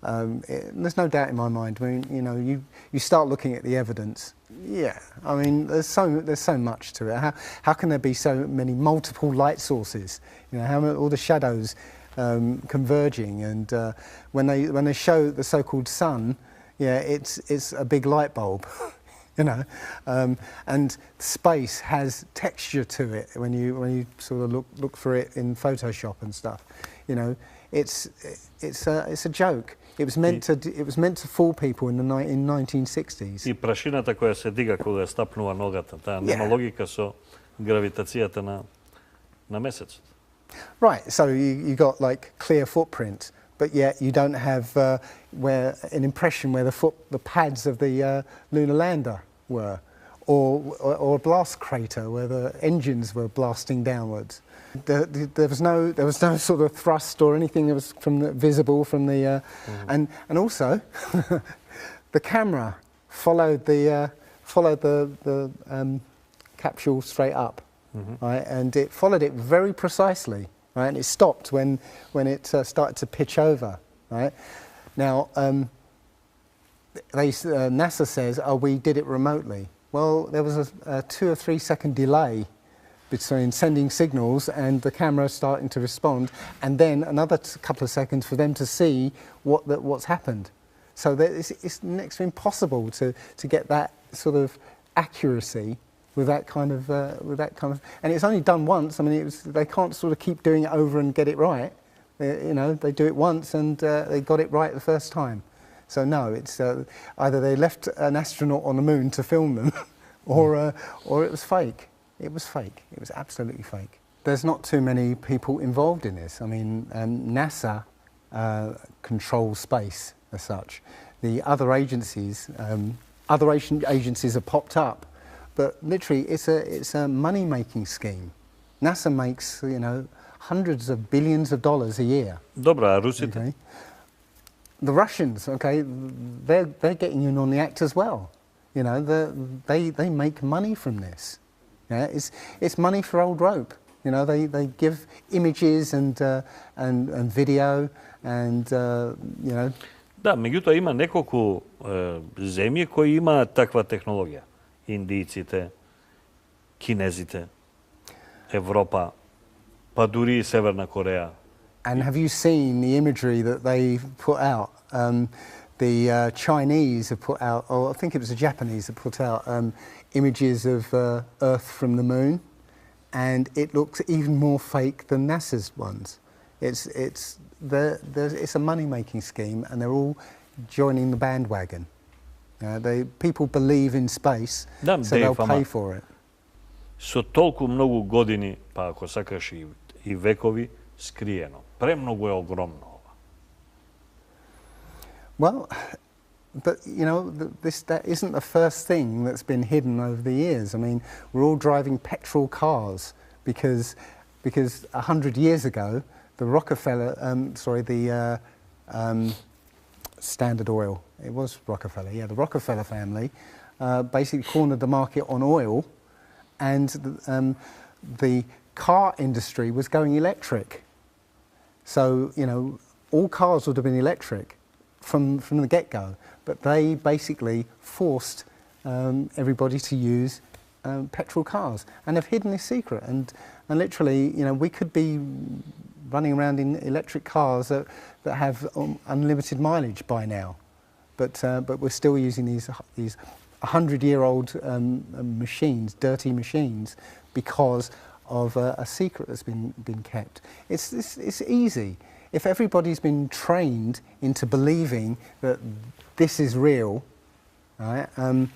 There's no doubt in my mind. I mean, you know, you start looking at the evidence. Yeah, I mean, there's so much to it. How can there be so many multiple light sources? You know, all the shadows converging, and when they show the so-called sun, yeah, it's a big light bulb. You know, and space has texture to it when you sort of look for it in Photoshop and stuff. You know, it's a joke. It was meant to fool people in 1960s. И прашината која се дига кога ја стапнува ногата, таа нема логика со гравитацијата на месецот. Right, so you got like clear footprint, but yet you don't have where an impression where the pads of the lunar lander were, or a blast crater where the engines were blasting downwards. There was no sort of thrust or anything that was visible from the and also the camera followed the capsule straight up, right, and it followed it very precisely, right, and it stopped when it started to pitch over, right. Now NASA says, oh, we did it remotely. Well, there was a 2 or 3 second delay between sending signals and the camera starting to respond, and then another couple of seconds for them to see what's happened. So it's next to impossible to get that sort of accuracy with that kind of and it's only done once. I mean, they can't sort of keep doing it over and get it right. You know, they do it once and they got it right the first time. So no, it's either they left an astronaut on the moon to film them, or it was fake. It was fake. It was absolutely fake. There's not too many people involved in this. I mean, NASA controls space as such. The other agencies have popped up, but literally it's a money-making scheme. NASA makes, you know, hundreds of billions of dollars a year. Добра, а русите? Okay. The Russians, okay, they're getting in on the act as well. You know, they make money from this. Yeah, it's money for old rope. You know, they give images and video and you know. Да, меѓутоа има неколку земји кои имаат таква технологија. Индијците, кинезите, Европа, па дури и Северна Кореја. And have you seen the imagery that they put out? The Chinese have put out, or I think it was the Japanese that put out images of Earth from the moon, and it looks even more fake than NASA's ones. It's a money-making scheme, and they're all joining the bandwagon. People believe in space, so they'll pay for it. Со толку многу години, па ако сакаш и векови, скриено. Премногу е огромно ова. Well, but you know, that isn't the first thing that's been hidden over the years. I mean, we're all driving petrol cars because 100 years ago, the Rockefeller, the Standard Oil, it was Rockefeller, yeah, the Rockefeller family basically cornered the market on oil, and the car industry was going electric. So, you know, all cars would have been electric from the get-go, but they basically forced everybody to use petrol cars, and have hidden this secret. And literally, you know, we could be running around in electric cars that have unlimited mileage by now, but we're still using these 100-year-old machines, dirty machines, because of a secret that's been kept. It's easy. If everybody's been trained into believing that this is real, right, and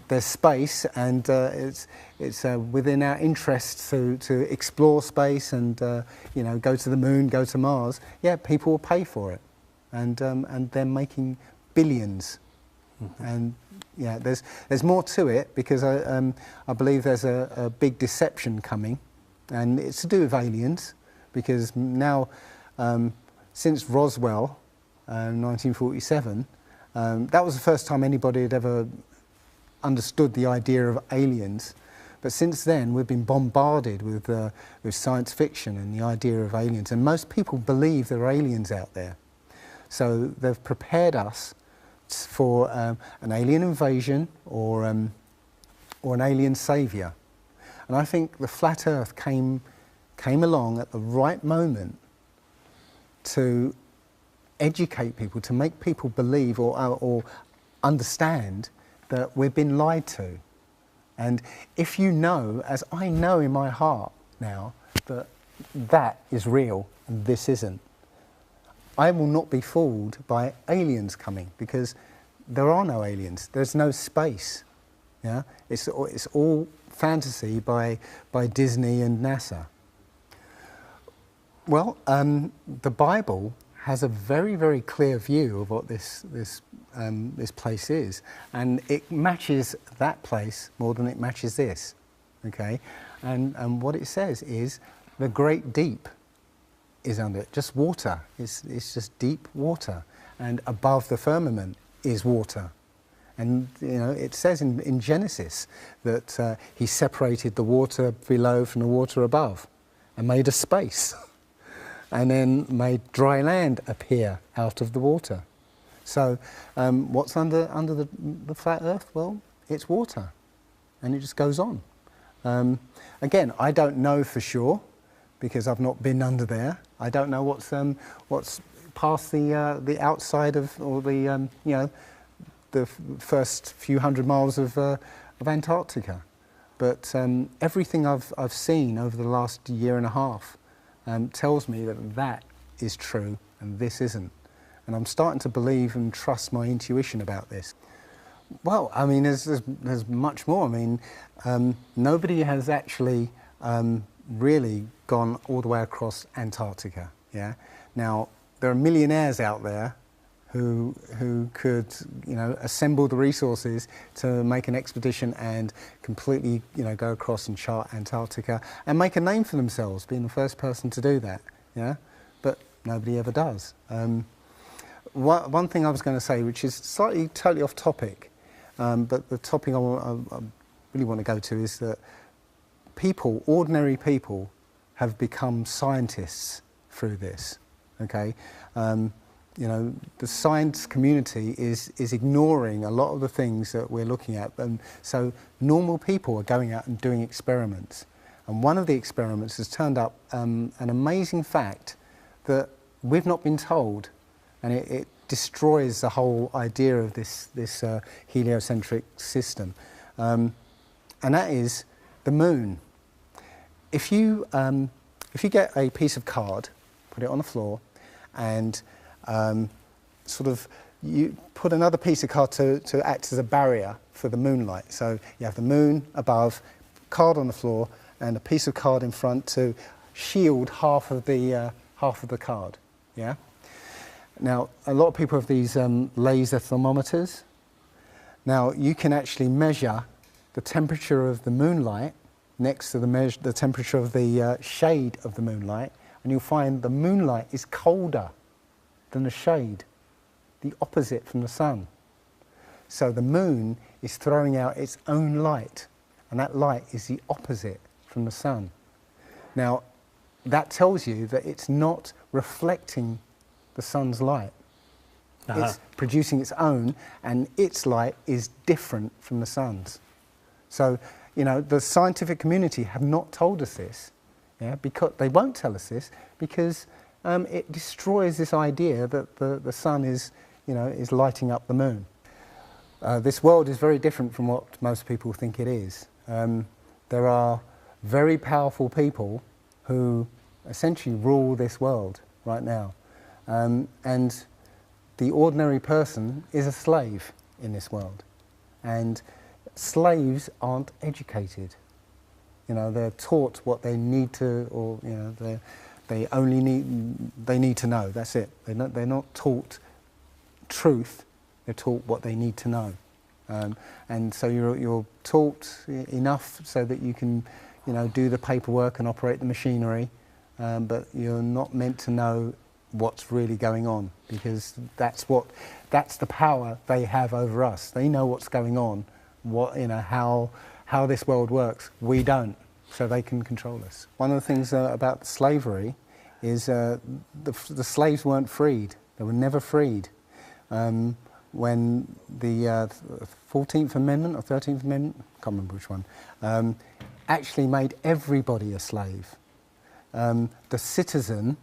there's space, and it's within our interest to explore space and you know, go to the moon, go to Mars, yeah, people will pay for it, and they're making billions. And yeah, there's more to it, because I believe there's a big deception coming, and it's to do with aliens, because now since Roswell, 1947, that was the first time anybody had ever understood the idea of aliens. But since then, we've been bombarded with science fiction and the idea of aliens, and most people believe there are aliens out there. So they've prepared us for an alien invasion or an alien saviour. And I think the flat Earth came along at the right moment to educate people, to make people believe or understand that we've been lied to. And if you know, as I know in my heart now, that that is real and this isn't, I will not be fooled by aliens coming, because there are no aliens. There's no space. Yeah, it's all fantasy by Disney and NASA. Well, the Bible has a very, very clear view of what this place is, and it matches that place more than it matches this. Okay, and what it says is the great deep is under it, just water. It's just deep water, and above the firmament is water. And you know, it says in Genesis that he separated the water below from the water above, and made a space, and then made dry land appear out of the water. So what's under the flat Earth? Well, it's water, and it just goes on. Again, I don't know for sure, because I've not been under there. I don't know what's past the outside of, or the you know, the first few hundred miles of Antarctica. But everything I've seen over the last year and a half tells me that that is true and this isn't. And I'm starting to believe and trust my intuition about this. Well, I mean, there's much more. I mean, nobody has actually really gone all the way across Antarctica. Yeah. Now, there are millionaires out there who could, you know, assemble the resources to make an expedition and completely, you know, go across and chart Antarctica and make a name for themselves, being the first person to do that. Yeah. But nobody ever does. One thing I was going to say, which is slightly totally off topic, but the topic I really want to go to is that people, ordinary people, have become scientists through this. Okay, you know, the science community is ignoring a lot of the things that we're looking at, and so normal people are going out and doing experiments. And one of the experiments has turned up an amazing fact that we've not been told, and it destroys the whole idea of this heliocentric system, and that is the moon. If you get a piece of card, put it on the floor, and sort of you put another piece of card to act as a barrier for the moonlight. So you have the moon above, card on the floor, and a piece of card in front to shield half of the card. Yeah. Now, a lot of people have these laser thermometers. Now, you can actually measure the temperature of the moonlight next to the temperature of the shade of the moonlight, and you'll find the moonlight is colder than the shade, the opposite from the sun. So the moon is throwing out its own light, and that light is the opposite from the sun. Now, that tells you that it's not reflecting the sun's light. It's producing its own, and its light is different from the sun's. So, you know, the scientific community have not told us this, yeah, because they won't tell us this, because it destroys this idea that the sun is, you know, is lighting up the moon. This world is very different from what most people think it is. There are very powerful people who essentially rule this world right now, and the ordinary person is a slave in this world, and slaves aren't educated. You know, they're taught what they need to, or you know, they need to know. That's it. They're not taught truth. They're taught what they need to know, and so you're taught enough so that you can, you know, do the paperwork and operate the machinery, but you're not meant to know what's really going on, because that's the power they have over us. They know what's going on, what, you know, how this world works. We don't, so they can control us. One of the things about slavery is the slaves weren't freed. They were never freed. When the 14th Amendment or 13th Amendment, I can't remember which one, actually made everybody a slave. The citizen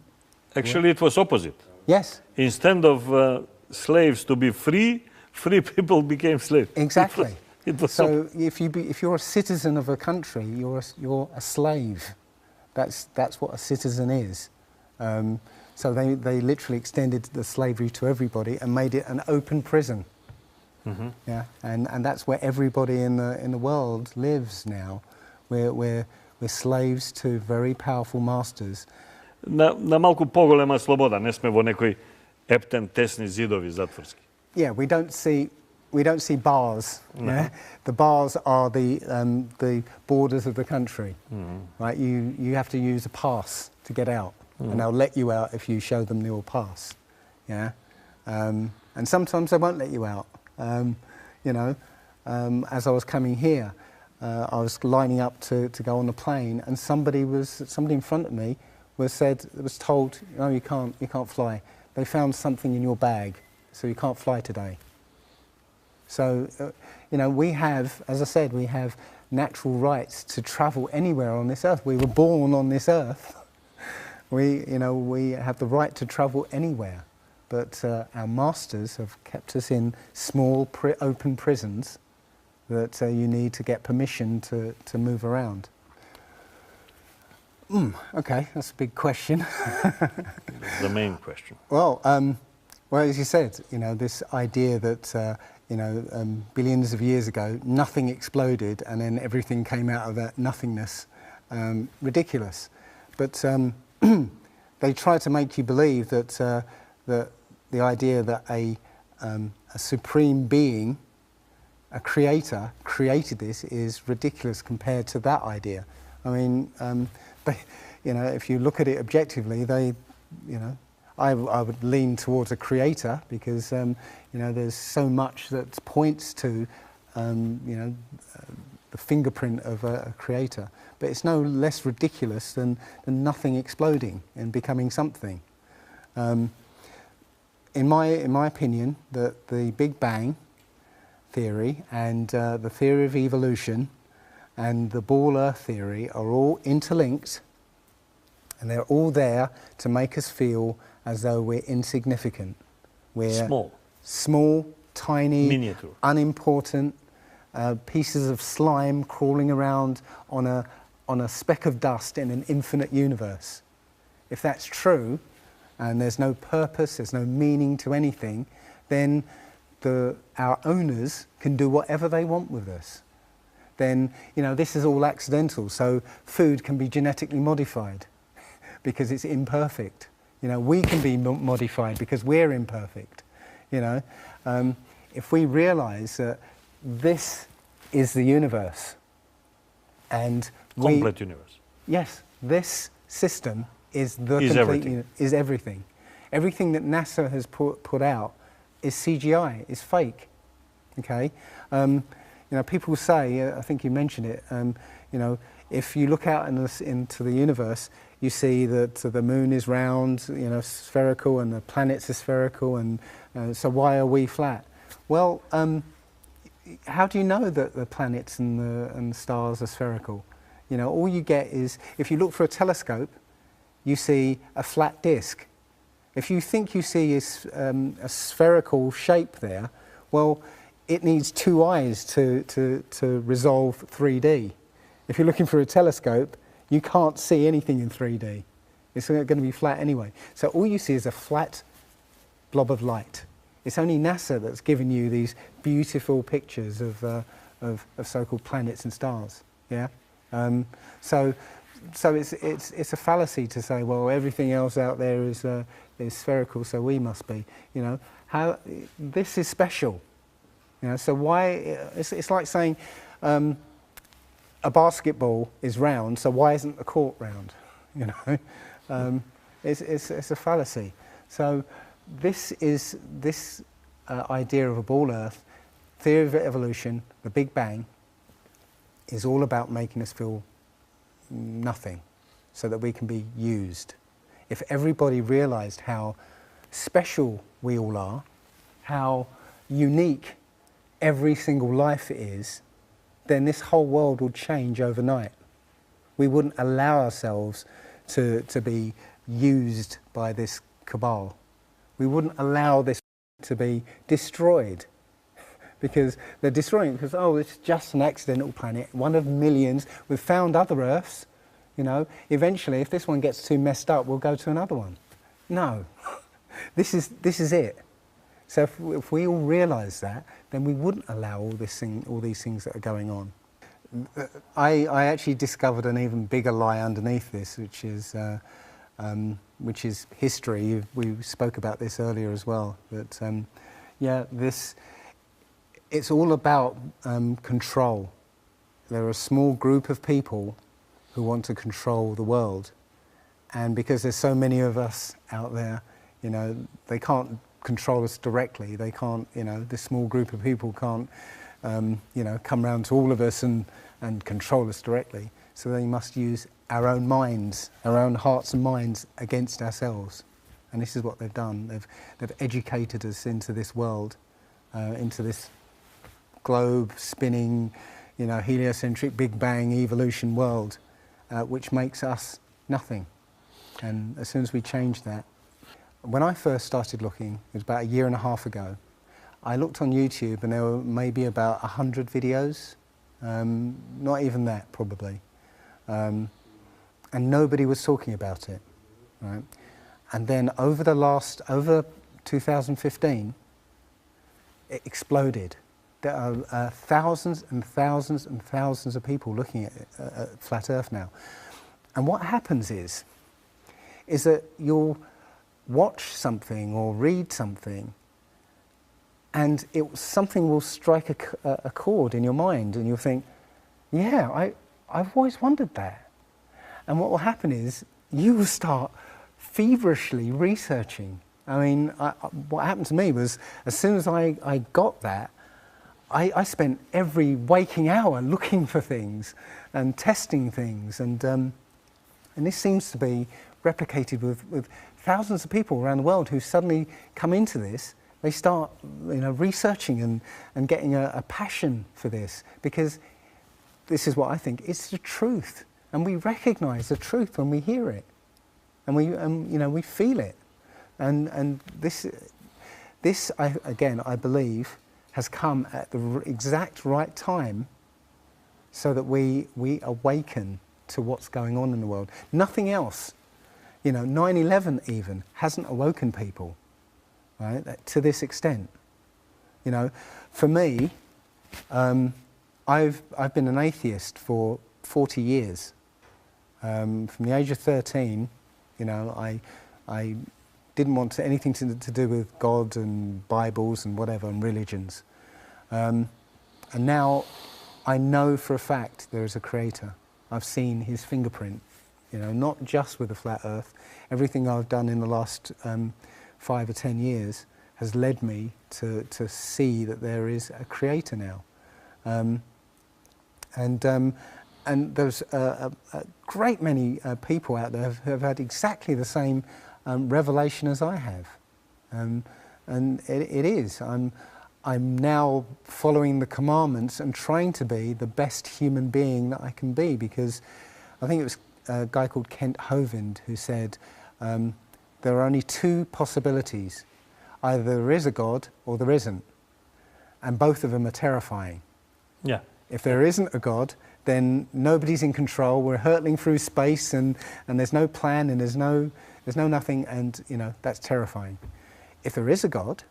Actually, it was opposite. Yes, Instead of slaves to be free, free people became slaves. exactly. It was So if you're a citizen of a country, you're a slave. That's what a citizen is. So they literally extended the slavery to everybody and made it an open prison. Mhm. Yeah, and that's where everybody in the world lives now. We're slaves to very powerful masters. на малку поголема слобода, не сме во некои ептен тесни зидови затворски. Yeah, we don't see bars. No. Yeah? The bars are the borders of the country. Right? You have to use a pass to get out, and they'll let you out if you show them your pass. Yeah, and sometimes they won't let you out. You know, as I was coming here, I was lining up to go on the plane, and somebody in front of me was told, no, you can't fly. They found something in your bag, so you can't fly today. So, you know, we have, as I said, we have natural rights to travel anywhere on this earth. We were born on this earth. We have the right to travel anywhere. But our masters have kept us in small, open prisons that you need to get permission to move around. Okay, that's a big question. The main question. Well, as you said, you know, this idea that billions of years ago nothing exploded and then everything came out of that nothingness, ridiculous. But they try to make you believe that the idea that a supreme being, a creator, created this is ridiculous compared to that idea. I mean, if you look at it objectively, I would lean towards a creator because there's so much that points to the fingerprint of a creator. But it's no less ridiculous than nothing exploding and becoming something. In my opinion, the Big Bang theory and the theory of evolution and the ball Earth theory are all interlinked, and they're all there to make us feel as though we're insignificant. We're small, tiny, miniature, unimportant pieces of slime crawling around on a speck of dust in an infinite universe. If that's true, and there's no purpose, there's no meaning to anything, then our owners can do whatever they want with us. Then, this is all accidental, so food can be genetically modified because it's imperfect. We can be modified because we're imperfect. If we realise that this is the universe, and complete universe. Yes, this system is everything. Is everything. Everything that NASA has put out is CGI, is fake. Okay, people say, I think you mentioned it. If you look out into the universe, you see that the moon is round, spherical, and the planets are spherical, and so why are we flat? Well, how do you know that the planets and the stars are spherical? All you get is, if you look for a telescope, you see a flat disk. If you think you see a spherical shape there, well, it needs two eyes to resolve 3D. If you're looking for a telescope, you can't see anything in 3D. It's going to be flat anyway. So all you see is a flat blob of light. It's only NASA that's given you these beautiful pictures of so-called planets and stars. Yeah. So it's a fallacy to say, well, everything else out there is spherical, so we must be. How this is special. So why? It's like saying a basketball is round, so why isn't the court round? It's a fallacy. So this idea of a ball Earth, theory of evolution, the Big Bang, is all about making us feel nothing so that we can be used. If everybody realised how special we all are, how unique every single life is, then this whole world would change overnight. We wouldn't allow ourselves to be used by this cabal. We wouldn't allow this to be destroyed, because they're destroying it because, oh, it's just an accidental planet, one of millions. We've found other Earths, you know. Eventually, if this one gets too messed up, we'll go to another one. No, this is it. So if we all realise that, then we wouldn't allow all these things that are going on. I actually discovered an even bigger lie underneath this, which is history. We spoke about this earlier as well. But yeah, it's all about control. There are a small group of people who want to control the world, and because there's so many of us out there, you know, they can't control us directly. They can't, you know, this small group of people can't, you know, come round to all of us and control us directly. So they must use our own minds, our own hearts and minds against ourselves. And this is what they've done. They've educated us into this world, into this globe spinning, you know, heliocentric Big Bang evolution world, which makes us nothing. And as soon as we change that, when I first started looking, it was about 1.5 years ago, I looked on YouTube and there were maybe about 100 videos, not even that probably, and nobody was talking about it, right? And then over 2015, it exploded. There are thousands and thousands and thousands of people looking at Flat Earth now. And what happens is that you'll watch something or read something, and something will strike a chord in your mind, and you'll think, yeah, I've always wondered that. And what will happen is you will start feverishly researching. I mean, what happened to me was, as soon as I got that, I spent every waking hour looking for things and testing things, and this seems to be replicated with thousands of people around the world who suddenly come into this. They start, you know, researching and getting a passion for this, because this is what I think, it's the truth, and we recognise the truth when we hear it, and you know, we feel it, and this I believe has come at the exact right time, so that we awaken to what's going on in the world. Nothing else, you know, 9/11 even hasn't awoken people, right, to this extent. You know, for me, I've been an atheist for 40 years. From the age of 13, you know, I didn't want anything to do with God and Bibles and whatever and religions. And now I know for a fact there is a creator. I've seen his fingerprint, you know, not just with the flat earth. Everything I've done in the last 5 or 10 years has led me to see that there is a creator now. And there's a great many people out there who have had exactly the same revelation as I have, and it is. I'm now following the commandments and trying to be the best human being that I can be, because I think it was a guy called Kent Hovind who said there are only 2 possibilities: either there is a God or there isn't, and both of them are terrifying. Yeah. If there isn't a God, then nobody's in control. We're hurtling through space, and there's no plan, and there's no nothing, and you know, that's terrifying. If there is a God,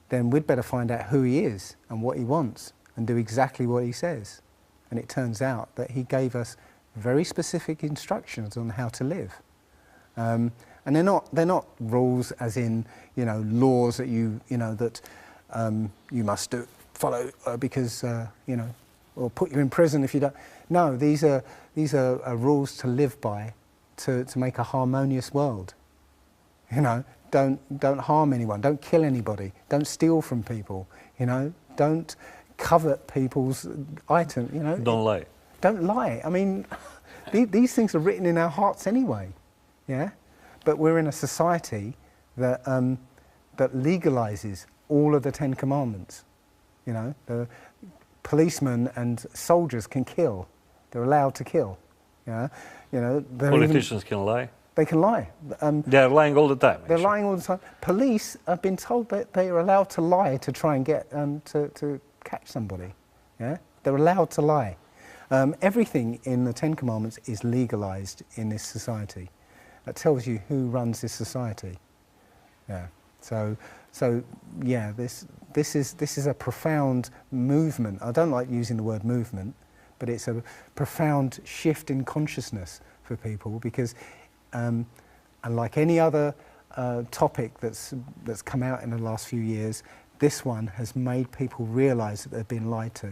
then we'd better find out who he is and what he wants and do exactly what he says. And it turns out that he gave us very specific instructions on how to live. And they're not rules as in, you know, laws that you must follow because you know, or put you in prison if you don't. No, these are rules to live by, to make a harmonious world. You know, don't harm anyone, don't kill anybody, don't steal from people. You know, don't covet people's items. You know, Don't lie. Don't lie. I mean, these things are written in our hearts anyway. Yeah, but we're in a society that that legalizes all of the 10 Commandments. You know, the policemen and soldiers can kill. They're allowed to kill. Yeah, you know. Politicians can lie. They can lie. They're lying all the time. They're actually. lying all the time. Police have been told that they are allowed to lie to try and get to catch somebody. Yeah, they're allowed to lie. Everything in the Ten Commandments is legalized in this society. That tells you who runs this society. Yeah. So yeah, this is a profound movement. I don't like using the word movement, but it's a profound shift in consciousness for people because, and like any other topic that's come out in the last few years, this one has made people realise that they've been lied to.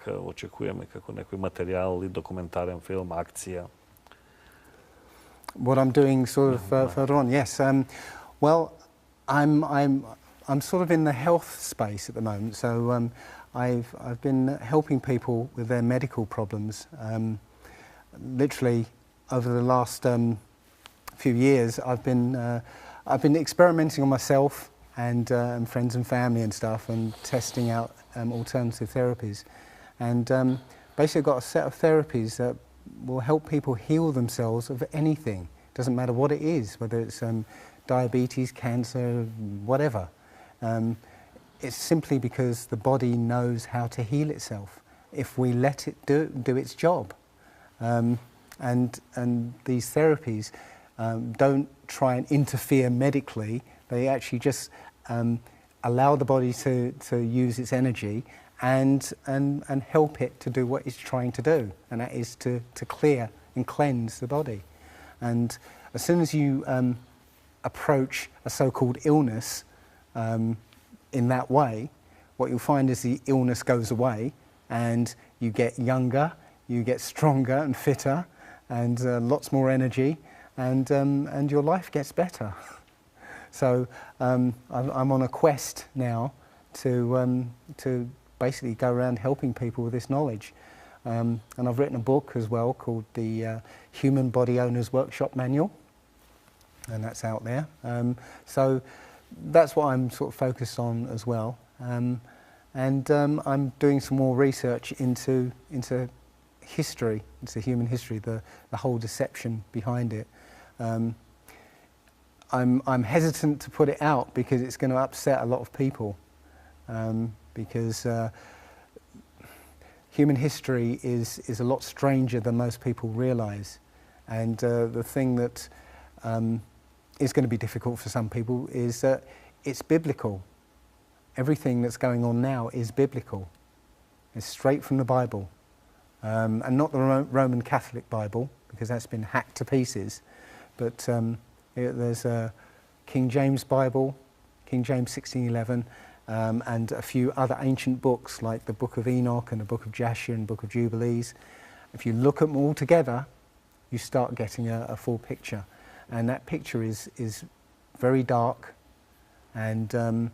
Očekujeme kako neki materijal ili dokumentaren film, akcija. What I'm doing sort of further on, yes. Well, I'm sort of in the health space at the moment, so I've been helping people with their medical problems. Literally, over the last few years, I've been experimenting on myself and friends and family and stuff, and testing out alternative therapies. And basically, I've got a set of therapies that will help people heal themselves of anything. Doesn't matter what it is, whether it's diabetes, cancer, whatever. It's simply because the body knows how to heal itself if we let it do its job. And these therapies don't try and interfere medically. They actually just allow the body to use its energy and help it to do what it's trying to do, and that is to clear and cleanse the body. And as soon as you approach a so-called illness in that way, what you'll find is the illness goes away and you get younger, you get stronger and fitter and lots more energy, and your life gets better. So I'm on a quest now to basically go around helping people with this knowledge. And I've written a book as well called the Human Body Owners Workshop Manual, and that's out there. So that's what I'm sort of focused on as well. And I'm doing some more research into history, into human history, the whole deception behind it. I'm hesitant to put it out because it's going to upset a lot of people, because human history is a lot stranger than most people realise, and the thing that is going to be difficult for some people is that it's biblical. Everything that's going on now is biblical. It's straight from the Bible, and not the Roman Catholic Bible, because that's been hacked to pieces, but there's a King James Bible, King James 1611, and a few other ancient books like the Book of Enoch and the Book of Jasher and the Book of Jubilees. If you look at them all together, you start getting a full picture. And that picture is very dark, and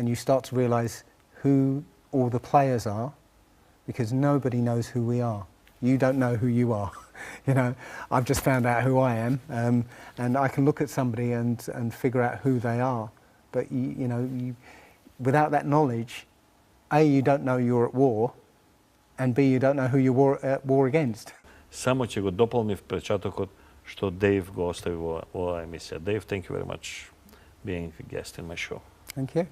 you start to realise who all the players are, because nobody knows who we are. You don't know who you are. You know, I've just found out who I am, and I can look at somebody and figure out who they are. But without that knowledge, A, you don't know you're at war, and B, you don't know who you're at war against. Samo će go doполni vpečatok od što Dave go ostavi u ova emisija. Dave, thank you very much being a guest in my show. Thank you.